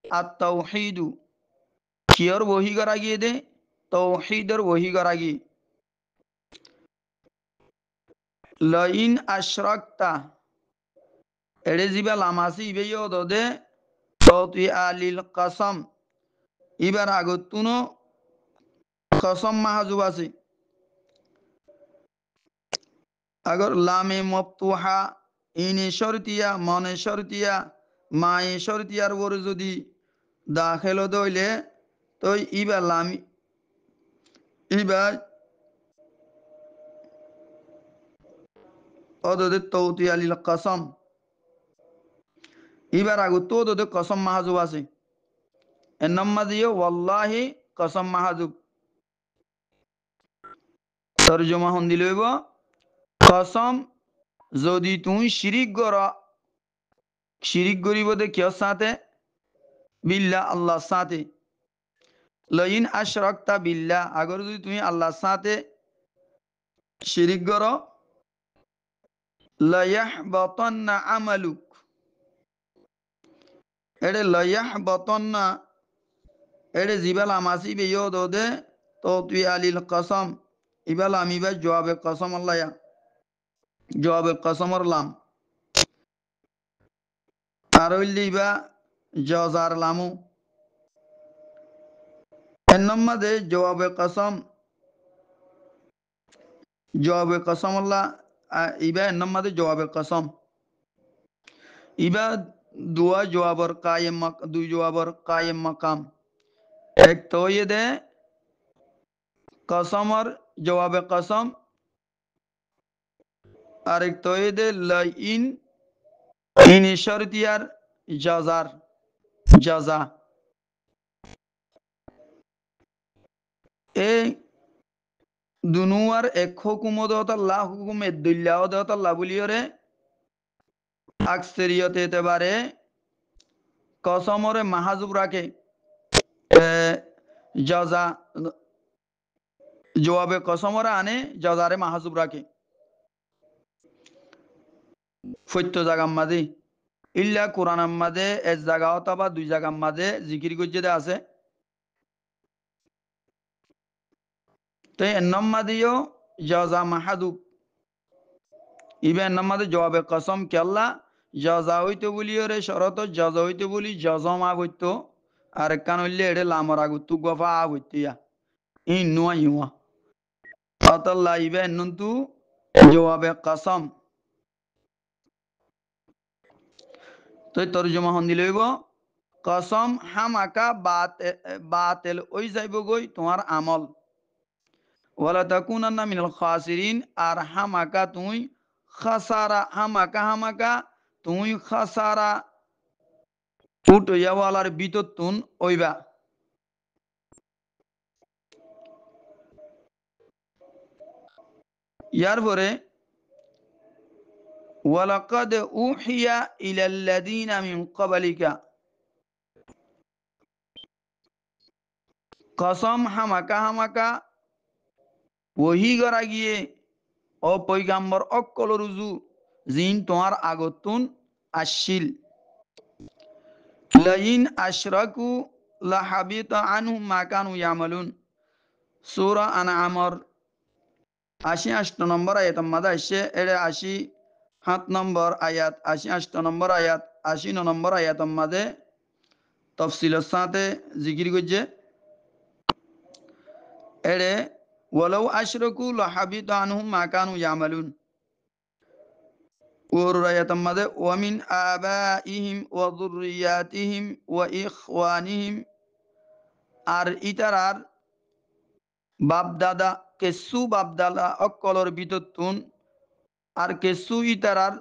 আত-তাওহীদু কিয়র ওহি করা গিয়ে দে তাওহীদের ওহি করা গিয়ে লাইন আশরাকতা এড়ে জিবা লামাসি ইবেইও দদে তুই আলিল কসম এবার আগতুনো কসম মাহাজুবাসি अगर लामे मफ्तुहा इने शर्तिया मने शर्तिया माए शर्तियार ওর যদি দাখিল দইলে তো ইবা লামি ইবা অদদে তৌতি আলিল কসম ইবার আগু তো দদে কসম মাহাজুব আছে এর নাম্মা দিয়ে ওয়াল্লাহি কসম মাহাজুব তরজমা হন দিলইব কসম যদি তুই শিরিক গরিব দে কিয়র সাথে বিল্লাহ আল্লাহর সাথে লাইন আশরাকতা বিল্লাহ আগর যদি তুমি আল্লাহর সাথে শিরিক করো লায়াহবাতান্না আমালুক এড়ে লায়াহবাতান্না এড়ে জিবাল আমাসি বেয়ো দদে তো তুই আলিল কসম ইবাল আমিবা জবাবে কসম আল্লাহ জবাবে কসমর লাম আর হইলিবা জজার লামু এর নম্মাদে জবাবে কসম আল্লাহ ইবা এর নম্মাদে জবাবে কসম ইবা দুয়া জবাবর কায়েম দুই জবাবর কায়েম মাকাম এক তো ये दे কসমর জবাবে কসম আর এক তো ये दे লাইন ইন শর্তিয়ার জাজার জাজা এই দুনুয়ার এক হুকুমত আল্লাহ হুকুম এদুল্লাহ আল্লাহ বলিয়রে আকসরিয়ত এতেবারে কসমরে মাহাজুব রাখে জাজা জবাবে কসমরে আনে জাজারে মাহাজুব রাখে ফত্য জাগার মাঝে ইল্লা কোরআনের মাঝে এক জায়গা অথবা দুই জায়গার মাঝে জিকির গজ্জেদে আছে তো এর নম্মাদিও জাজা মাহাদুব ইবে এর নম্মাদে জবাবে কসম কেল্লা জাজা হইতে বলিও রে শরত জাজা হইতে বলি জজমা বইত আর কান হইলে এড়ে লামর আগু গফা বইতিয়া নুয়া ইউয়া অতল্লা ইবে নন্তু জবাবে কসম তো তরজমা হন দিলইব কসম হামাকা বাতেল ওই যাইব গই তোমার আমল ওয়ালা তাকুনান্না মিনাল খাসিরিন আর হামাকা তুই খাসারা হামাকা তুই খাসারা উঠইয়াওয়ালার বিততুন ওইবা ইয়ার পরে ওয়ালাকাদ উহিয়া ইলাল্লাযীনা মিন ক্বাবলিকা কসম হামাকা ওহি করা গিয়ে ও পয়গাম্বর অক্কল রুজু জিন তোমার আগতুন আসিল লাইন আশরাকু লাহাবিতা আনহুম মা কানু ইয়ামালুন সূরা আনআমর 88 নম্বর আয়াত মাদা আসে এর 87 নম্বর আয়াত 88 নম্বর আয়াত 89 নম্বর আয়াত মাদে তফসিলের সাথে জিকির করছে এরে ওয়ালাউ আশরাকু লাহাবিতা আনহুম মা কানু ইয়ামালুন ওর আয়াত মাদে ওয়া মিন আবাইহিম ওয়া যুররিয়াতিহিম ওয়া ইখওয়ানিহিম আর ইতারার বাপদাদা কেসু বাপদাদা অকলর ভিতরতুন আর কেসু ইতারার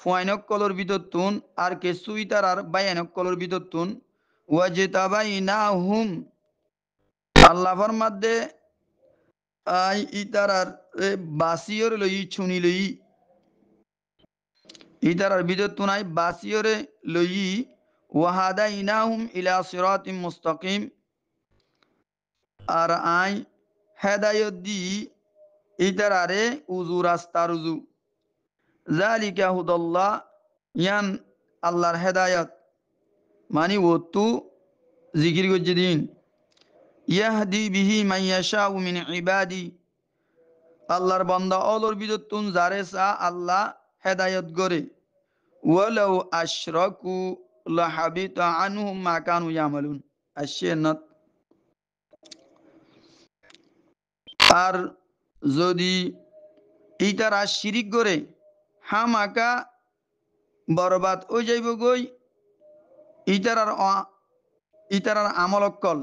ফুয়াইনক কলর ভিতরতুন আর কেসু ইতারার বাইনক কলর ভিতরতুন ওয়াজতাবাইনাহুম আল্লাহর মধ্যে আই ইতারার বাসিয়র লই ছুনি লই ইতারার ভিতরতুন আই বাসিয়রে লই ওয়াহাদাইনাহুম ইলা সিরাতিম মুস্তাকিম আর আই হেদায়ত দি ইতারারে উজু রাস্তার উজু জালিকা হুদাল্লাহ ইয়ান আল্লাহর হেদায়ত মানি ওতু জিকির করছে দিন ইয়াহদি বিহি মাইয়াশাউ মিন ইবাদি আল্লাহর বান্দা অলর বিদতুন যারে সা আল্লাহ হেদায়ত করে ওয়ালাউ আশরাকু লাহাবিতা আনহুম মা কানু ইয়ামালুন আশিয়ানাত আর যদি ইতারা শিরিক করে হামাকা বরবাদ ও যাইব গই ইতারার আমলক্কল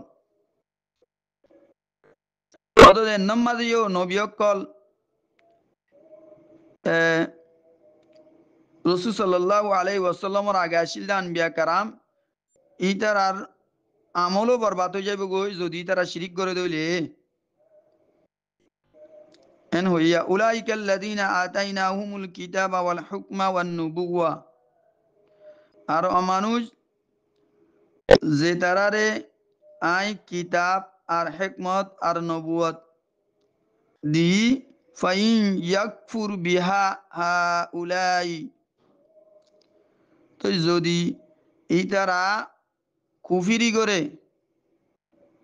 অতদের নম্মাদিও নবীয়ক্কল রসুল সাল্লাল্লাহু আলাইহি ওয়াসাল্লামর আগে আসিল আনবিয়া কারাম ইতারার আমলও বরবাদ হয়ে যাইব গই যদি তারা শিরিক করে দইলে এন হইয়া উলাইকাল্লাযীনা আতাইনাহুমুল কিতাবা ওয়াল হুকমা ওয়ান নুবুওয়া আর অমানুষ যে তারারে আই কিতাব আর হিকমত আর নবুয়ত দি ফাইন ইয়াকফুর বিহা হাউলাই তো যদি এই তারা কুফিরি করে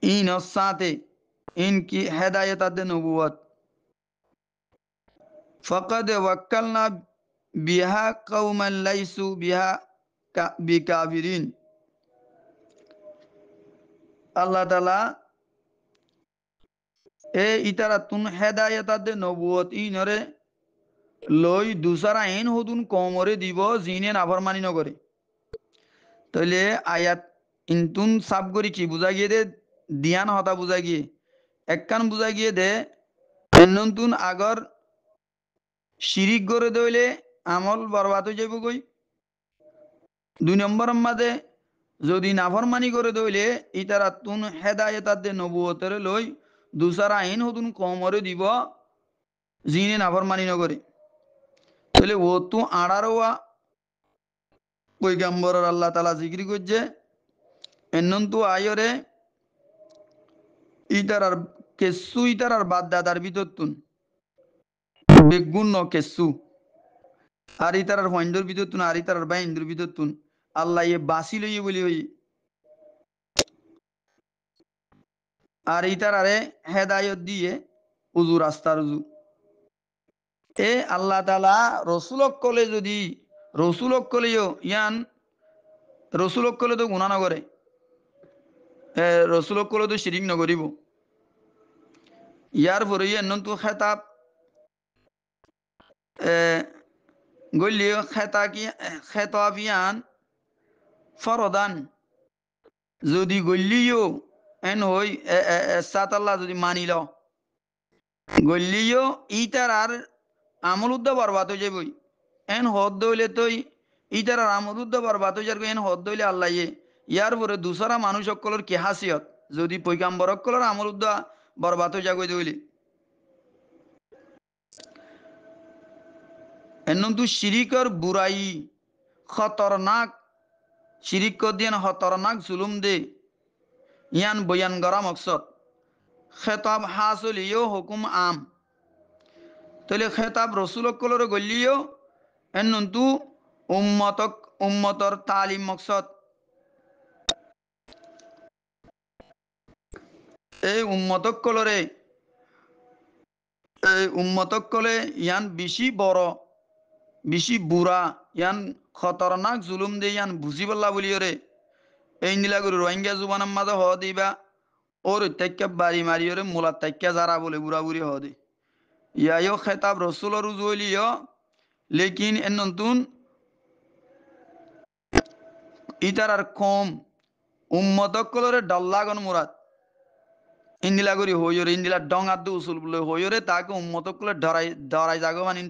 ইন সাথে ইন কি হেদায়ত আদে নবুয়ত ফাকাদ ওয়াক্কালনা বিহা কওমান লাইসু বিহা বিকাফিরিন আল্লাহ তাআলা এ ইতারা তুন হেদায়ত আদে নবুয়ত ইনরে লই দুসারা আইন হদুন কমরে দিব জিনে নাফরমানি নগরে তাহলে আয়াত ইনতুন সাব করি কি বুঝা গিয়ে দে দিয়ান হতা বুঝা গিয়ে একখান বুঝা গিয়ে দে নতুন আগর শিরিক করে দইলে আমল বরবাদ হয়ে যাইব কই 2 নম্বর মাদে যদি নাফরমানি করে দইলে ইতারা তুন হেদায়েত দে নবুয়তের লই দুসারা আইন হদুন কমরে দিব জিনে নাফরমানি নগরে তাহলে ও তু আড়ারোয়া পৈগম্বরের আল্লাহ তাআলা জিকির করছে এনন্তু আয়রে ইতারার কেসু ইতারার বাদ দাদার ভিতর তুন বেগুন ন কেসু আর ইতারার হইন্দর ভিতর তুন আর ইতারার বাইন্দর ভিতর তুন আল্লাহ ইয়ে বাসি লইয়ে বলি হই আর ইতারারে হেদায়ত দিয়ে উজু রাস্তার উজু এ আল্লাহ তাআলা রসুলক কলে যদি রসুলক কলেও ইয়ান রসুলক কলে তো গুণা নগরে রসুলক কলে তো শিরিক নগরিব ইয়ার পরে নন্তু খেতাব গলিও খেতাবিয়ান ফরদান যদি গলিও এন হই সাত আল্লাহ যদি মানিল গলিও ইতার আর আমল উদ্দা বরবাদ হয়ে যাবই এন হদ দইলে তৈ ইতার আর আমল উদ্দা বরবাদ হয়ে যাবে এন হদ দইলে আল্লাহ ইয়ার পরে দুসরা মানুষ সকলের কি হাসিয়ত যদি পৈগাম্বর সকলের আমল উদ্দা বরবাদ হয়ে যাবে দইলে এনন্তু শিরিকর বুরাই খতরনাক শিরিক কদিয়ান খতরনাক জুলুম দে ইয়ান বয়ান করা মকসদ খেতাব হাসলিও হুকুম আম তাহলে খেতাব রসুলকলর গলিও এনন্তু উম্মতর তালিম মকসদ এই উম্মতক কলে ইয়ান বেশি বড় বেশি বুড়া ইয়ান খতরনাক জুলুম দে ইয়ান বুঝি বললা বলি ওরে এই নীলাগুরু রোহিঙ্গা জুবানার মাঝে হ দিবা ওর তাইকা বাড়ি মারি ওরে মোলার তাইকা যারা বলে বুড়া বুড়ি হ দে ইয়াইও খেতাব রসুলর উজলিও লেকিন এ নতুন ইতার আর কম উম্মতক কলরে ডল্লাগন মুরাদ ইন্দিলা করি হইরে ইন্দিলা ডং আদু উসুল বলে হইরে তাকে উম্মতক কলে ডরাই জাগো মানিন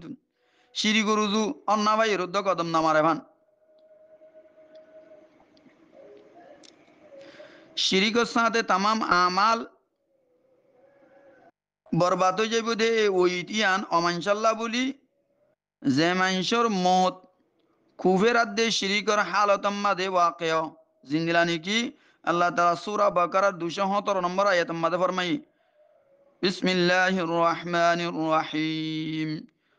সিঁড়ি গরুজু অন্না ভাই রুদ্ধ কদম নামারে ভান শিরিকর সাথে তামাম আমাল বরবাদ হয়ে যাইব দে ওই ইতিয়ান অমানসাল্লাহ বলি যে মানুষের মত কুফের আদে শিরিকর হালতম্মা দে ওয়াকেয় জিন্দিলা নাকি আল্লাহ তাআলা সূরা বাকারার 217 নম্বর আয়াত মাদে ফরমাই বিসমিল্লাহির রহমানির রহিম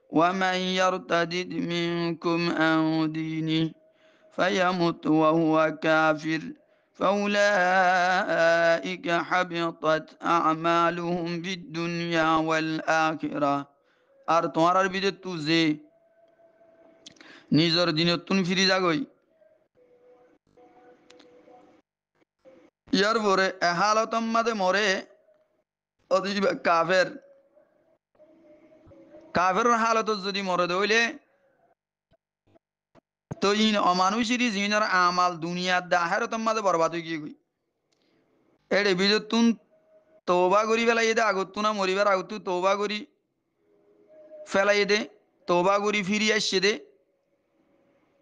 ومن يرتد منكم عن دينه فيمت وهو كافر فأولئك حبطت أعمالهم في الدنيا والآخرة আর তোমার বিদে তু যে নিজের দিনতুন ফিরি যাগই ইয়ার পরে এহালতম মাদে মরে অদিবা কাফের হালত যদি মরে দইলে তো ইন অমানুষেরই জিনার আমাল দুনিয়ার দাহেরতম মাদে বরবাদ হয়ে গিয়ে গই এড়ে বিদতুন তৌবা করি ফেলাই দে আগত না মরিবার আগত তৌবা করি ফেলাই দে তৌবা করি ফিরি আসছে দে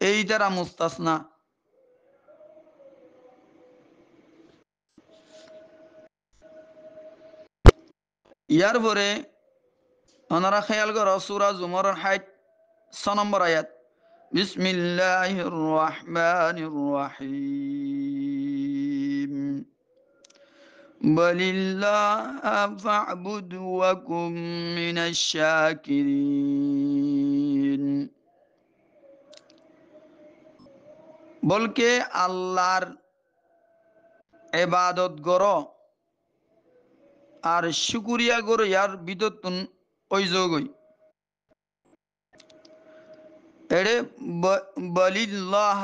এই তারা মুস্তাসনা ইয়ার পরে ওনারা খেয়াল করো সূরা জুমরের 6 নম্বর আয়াত বিসমিল্লাহির রহমানির রহিম বলিল্লাহ ফা'বুদ ওয়া কুম মিনাশ শাকিরিন বলকে আল্লাহর ইবাদত করো আর শুকরিয়া করো ইয়ার বিদতুন ওইজগই এড়ে বলিল্লাহ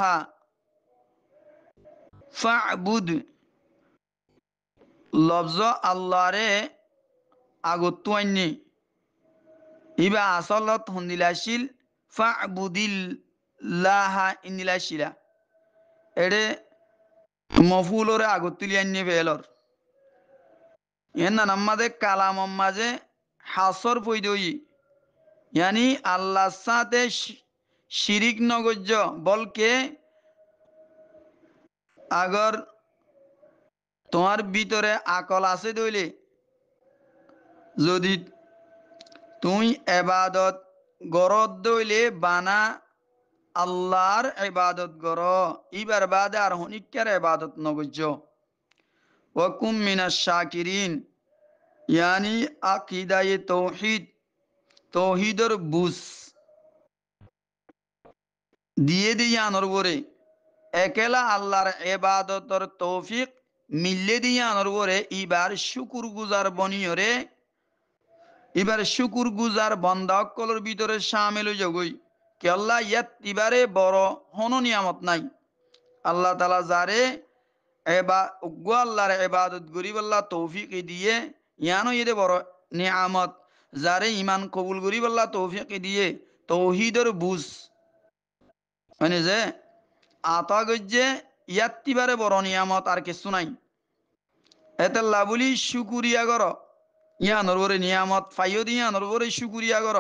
ফা'বুদ লফজ আল্লাহরে আগত আইনি ইবা আসলত হন্দিলাশিল ফা'বুদিল্লাহ ইন্দিলাশিলা এড়ে মফুলরে আগত তুলি আইনি ফেলর এনা নামাদে কালাম মাঝে হাসর পইদই यानी আল্লাহ সাথে শিরিক নগজ্য বলকে আগর তোমার ভিতরে আকল আছে দইলে যদি তুই ইবাদত গরদ দইলে বানা আল্লাহর ইবাদত গর ইবার বাদে আর হনিকার ইবাদত নগজ্য ওয়াকুম মিনাশ শাকিরিন यानी আকিদায়ে তৌহিদর বুঝ দিয়ে দিয়ে আনর বরে একেলা আল্লাহর ইবাদতর তৌফিক মিললে দিয়ে আনর বরে ইবার শুকুর গুজার বনিয়রে এবার শুকুর গুজার বন্দাকলর ভিতরে শামিল হয়ে যাগই কে আল্লাহ ইয়াত ইবারে বড় হন নিয়ামত নাই আল্লাহ তাআলা যারে আল্লাহর ইবাদত গরিব আল্লাহ তৌফিক দিয়ে ইয়ানো ইদে বড় নিয়ামত যারে ইমান কবুল গরিব আল্লাহ তৌফিক দিয়ে তৌহিদের বুঝ মানে যে আতা গজ্জে ইয়াত্তিবারে বড় নিয়ামত আর কিছু নাই এতে লাবুলি শুকুরিয়া কর ইয়ানোর বরে নিয়ামত ফাইও দিয়ে ইয়ানোর বরে শুকুরিয়া কর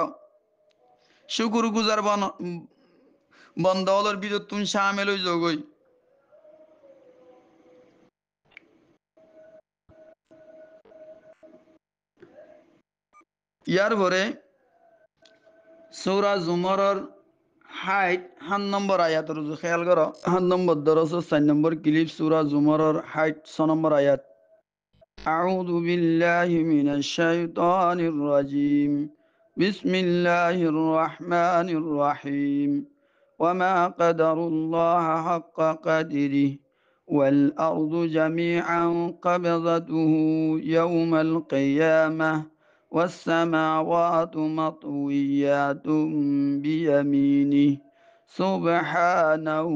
শুকুর গুজার বন্দওয়ালের ভিতর তুমি শামিল হই যোগই ইয়ার পরে সূরা জুমরের 6 নম্বর আয়াতের খেয়াল করো 7 নম্বর দরস 4 নম্বর ক্লিপ সূরা জুমরের 6 নম্বর আয়াত আউযু বিল্লাহি মিনাশ শাইতানির রাজিম বিসমিল্লাহির রহমানির রহিম وما قدر الله حق قدره والأرض جميعا قبضته يوم القيامة والسماوات مطويات بيمينه سبحانه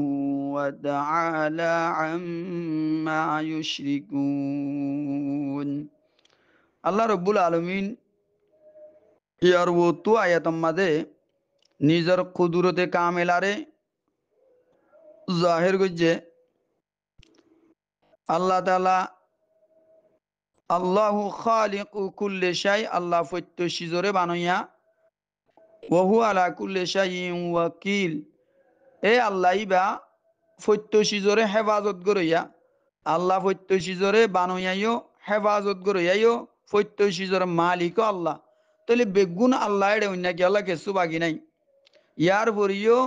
وتعالى عما يشركون. আল্লাহ রব্বুল আলমিন ইয়ার ওতু আয়াতম মাদে নিজের কুদরতে কামেলারে জাহির করছে। আল্লাহ তাআলা আল্লাহু খালিকু কুল্লি শাই, আল্লাহ ফত্য সিজরে বানাইয়া ওহু আলা কুল্লি শাইইন ওয়াকিল, এ আল্লাহ বা ফত্য সিজরে হেফাজত গরইয়া, আল্লাহ ফত্য সিজরে বানাইয়াইও হেফাজত গরইয়াইও ফত্য সিজর মালিক আল্লাহ। তাহলে বেগুন আল্লাহ এড়ে অন্য কি আল্লাহ কিছু বাকি নাই। ইয়ার পরিও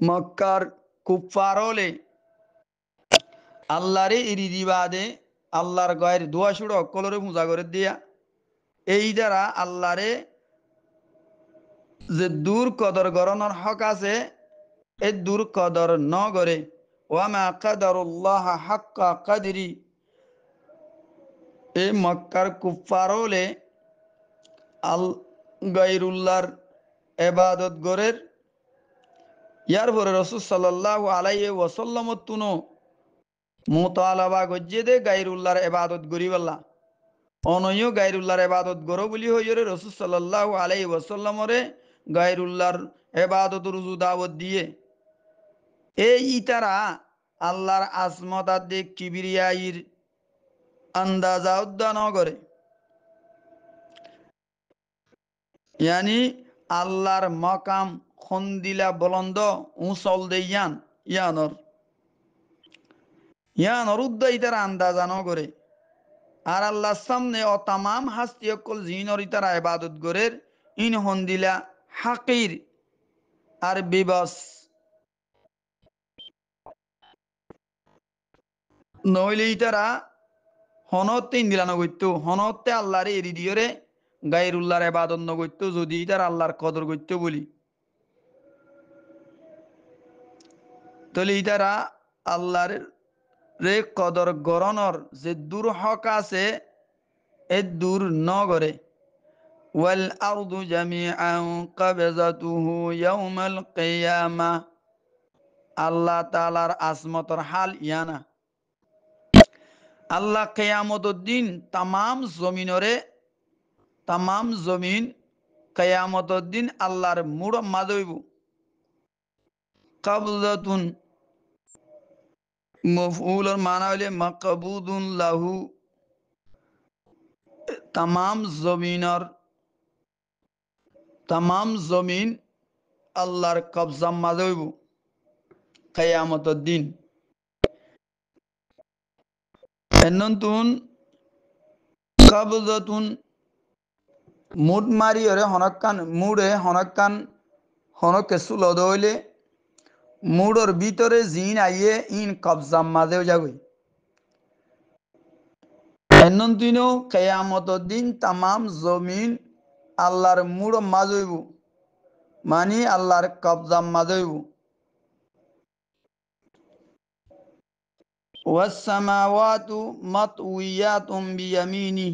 মক্কার কুফারলে আল্লাহরে ইরি দিবাদে আল্লাহর গয়ের দোয়া শুড়ো অকলরে পূজা করে দিয়া এই দ্বারা আল্লাহরে যে দূর কদর গরণর হক আছে এ দূর কদর ন করে। ওয়ামা কাদারুল্লাহ হাক্কা কাদরি, এ মক্কার কুফারলে আল গায়রুল্লাহর এবাদত গরের। ইয়ার পরে রাসূল সাল্লাল্লাহু আলাইহি ওয়াসাল্লাম তুনো মুতালাবা গজ্জে দে গায়রুল্লাহর এবাদত গরিবাল্লা অনয় গায়রুল্লাহর এবাদত গরো বলি হইরে রাসূল সাল্লাল্লাহু আলাইহি ওয়াসাল্লামরে গায়রুল্লাহর এবাদত রুজু দাওয়াত দিয়ে এই ইতারা আল্লাহর আজমত আদে কিবরিয়াইর আন্দাজা উদ্যান করে। ইয়ানি আল্লাহর মকাম খন্দিলা বলন্দ উসল দে ইয়ানর উদ্দা ইতারা আন্দাজা ন করে। আর আল্লাহর সামনে ও তামাম হাস্তি অকল জিনর ইতারা ইবাদত গরের ইন হন্দিলা হাকির আর বিবস নইলে ইতারা হনতে ইন্দিলা নগত্য হনতে আল্লাহরে এরি দিয়রে গায়রুল্লাহর ইবাদত নগত্য যদি ইতারা আল্লাহর কদর গত্য বলি। তাহলে ইতারা আল্লাহর রে কদর গরণর যে দূর হক আছে এ দূর ন করে। ওয়াল আরদু জামিআন কাবজাতুহু ইয়াউমাল কিয়ামা, আল্লাহ তাআলার আজমতর হাল ইয়ানা আল্লাহ কিয়ামতের দিন তামাম জমিন কিয়ামতের দিন আল্লাহর মুড় মাদইব। কাবজাতুন মফউলের মানা হইলে মাকবুদুন লাহু, তামাম জমিন আল্লাহর কবজা মাদইব কিয়ামতের দিন। এনন্তুন কাবজাতুন মুড মারি ওরে হনকান মুড়ে হনকান হনকে সুলদ হইলে মুড়র ভিতরে জিন আইয়ে ইন কবজা মাঝেও যাবে। এনন্তিনো কিয়ামতের দিন তামাম জমিন আল্লাহর মুড় মাজইব, মানি আল্লাহর কবজা মাজইব। ওয়াসসামাওয়াতু মাতউইয়াতুম বিয়ামিনি,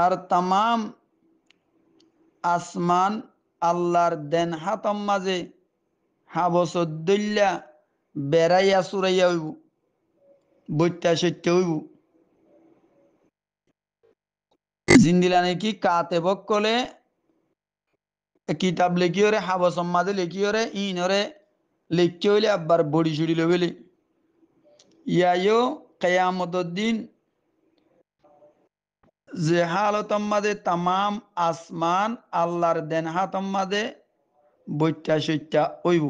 আর তামাম আসমান আল্লাহর দেন হাতম মাঝে হাবসদ্দুল্লা বেড়াইয়া চুরাইয়া হইব, বৈত্যা সত্য হইব। জিন্দিলা নাকি কাতে বকলে কিতাব লেখিওরে হাবসম মাঝে লেখিওরে ইনরে লেখি হইলে আবার বড়ি ছুড়ি লইলে ইয়াইও কিয়ামতের দিন যে হালতম মাঝে তামাম আসমান আল্লাহর দেন হাতম মাঝে বৈত্যা সত্যা হইব।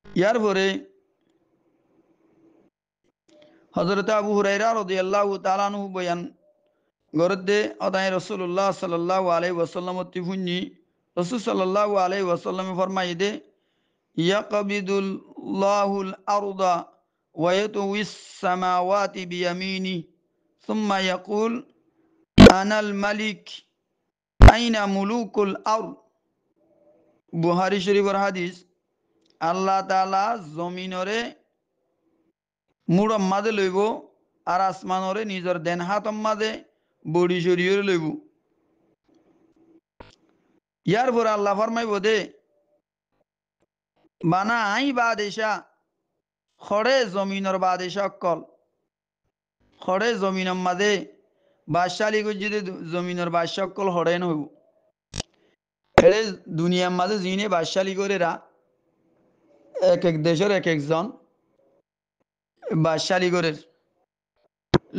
ইয়ার পরে হযরত আবু হুরায়রা রাদিয়াল্লাহু তাআলা আনহু বয়ান গরদে অদায় রাসূলুল্লাহ সাল্লাল্লাহু আলাইহি ওয়াসাল্লাম তিফুনি রাসূল সাল্লাল্লাহু আলাইহি ওয়াসাল্লাম ফরমাইদে ইয়াকবিদুল্লাহুল আরদা ويطوي السماوات بيمينه ثم يقول أنا الملك أين ملوك الأرض বুহারি শরীফের হাদিস আল্লাহ তাআলা জমিনরে মুড়ম মাঝে লইব আর আসমানরে নিজের দেন হাতম মাঝে বড়ি সরিয়ে লইব ইয়ার পর আল্লাহ ফরমাইব দে বানা আই বাদেশা খড়ে জমিনর বাদেশা অকল খড়ে জমিনের মাঝে বাদশালী যদি জমিনের বাদশা অকল হড়ে নহব এড়ে দুনিয়ার মাঝে জিনে বাদশালী করে রা এক এক দেশের এক একজন বাদশালী করে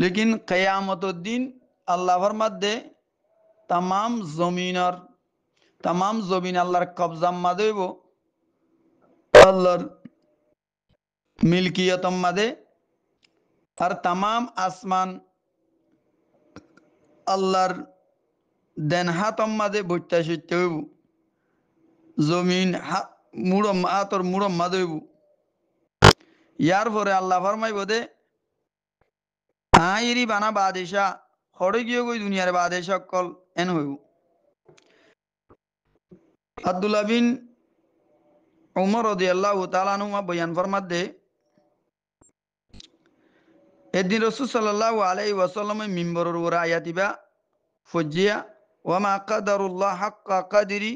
লেকিন কিয়ামতের দিন আল্লাহর মধ্যে তামাম জমিন আল্লাহর কবজার মাঝে হইব আল্লাহর মিলকিয়তম মাঝে আর তামাম আসমান আল্লাহর দেন হাতম মাঝে বইটা সইতে হইব জমিন মুড়ম মাঝে হইব ইয়ার পরে আল্লাহ ফরমাইব দে আইরি বানা বাদেশা হড়ে গিয়ে গই দুনিয়ার বাদেশা কল এন হইব আব্দুল্লাহ বিন উমর রাদিয়াল্লাহু তাআলা আনহু বয়ান ফরমাত দে এদিন রাসূল সাল্লাল্লাহু আলাইহি ওয়াসাল্লামের মিম্বরের উপর আয়াতিবা ফজিয়া ওয়া মা কাদারুল্লাহ হাক্কা কাদরি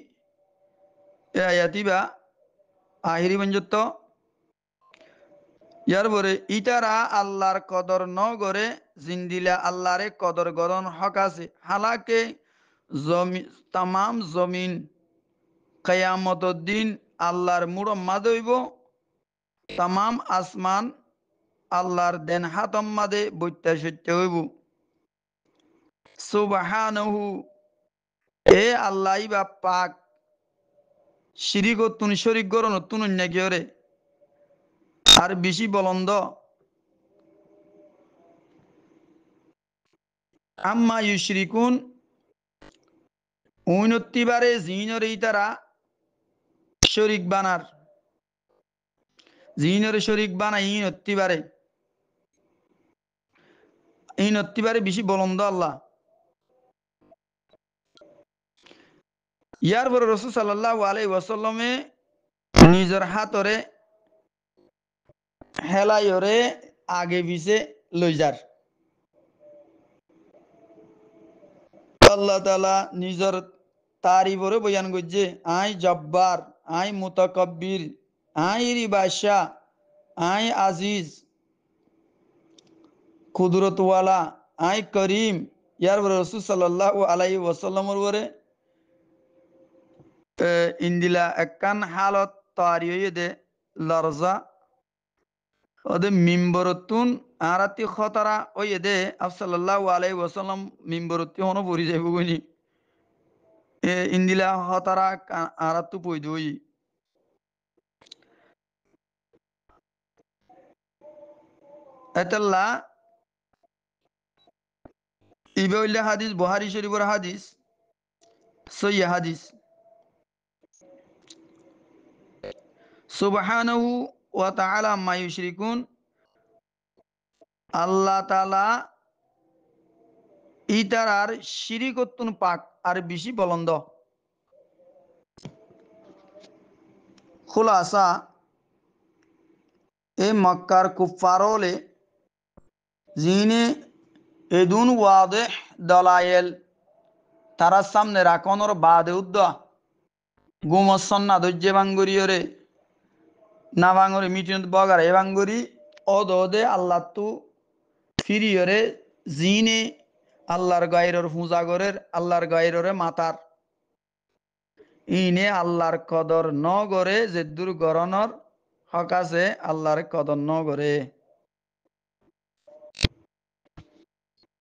এ আয়াতিবা আখিরি পর্যন্ত ইয়ার পরে ইতারা আল্লাহর কদর ন করে জিন্দিলা আল্লাহরে কদর গরন হক আছে হালাকে তামাম জমিন কিয়ামতের দিন আল্লাহর মুড়ম মাঝে হইব তামাম আসমান আল্লাহর দেন হাতম মাঝে বইতে সইতে হইব সুবহানাহু এ আল্লাহ বা পাক শিরিক তুন শরিক গরন তুন নাকি ওরে আর বেশি বলন্দ আম্মা ইউশরিকুন উন্নতিবারে জিনরে ইতারা শরিক বানার জিনরে শরিক বানাই ইনত্তিবারে বেশি বলন্দ আল্লাহ ইয়ার পরে রাসূল সাল্লাল্লাহু আলাইহি ওয়াসাল্লামে নিজের হাতরে হেলাইরে আগে পিছে লই যার আল্লাহ তাআলা নিজের তারিফরে বয়ান করছে আই জব্বার আই মুতাকাব্বির আই বাদশা আই আজিজ কুদরতওয়ালা আই করিম ইয়ার পরে রাসূল সাল্লাল্লাহু আলাইহি ওয়াসাল্লামের পরে ইন্দিলা একখান হালত তারি হয়ে দে লরজা ওদের মিম্বরতুন আরাতি খতরা ওই দে সাল্লাল্লাহু আলাইহি ওয়াসাল্লাম মিম্বরতি হনো পরি যাইব গনি ইন্দিলা খতরা আরাতু পই দই এতলা ইবাউল্লাহ হাদিস বুখারী শরীফের হাদিস সহিহ হাদিস সুবহানাহু ওয়া তাআলা মা ইউশরিকুন আল্লাহ তাআলা ইতারার শিরিকতুন পাক আর বেশি বলন্দ খুলাসা এ মক্কার কুফারলে জিনে এদুন ওয়াদেহ দলায়েল তারা সামনে রাখনোর বাদে উদ্দা গুমসন্না দজ্জে বাঙ্গুরিয়রে না বাঙ্গুরি মিটিন বগার এ বাঙ্গুরি অদে আল্লাহ তু ফিরিয়রে জিনে আল্লাহর গায়রর ফুজাগরের আল্লাহর গায়ররে মাতার ইনে আল্লাহর কদর ন গরে যে দূর গরনর হক আছে আল্লাহর কদর ন গরে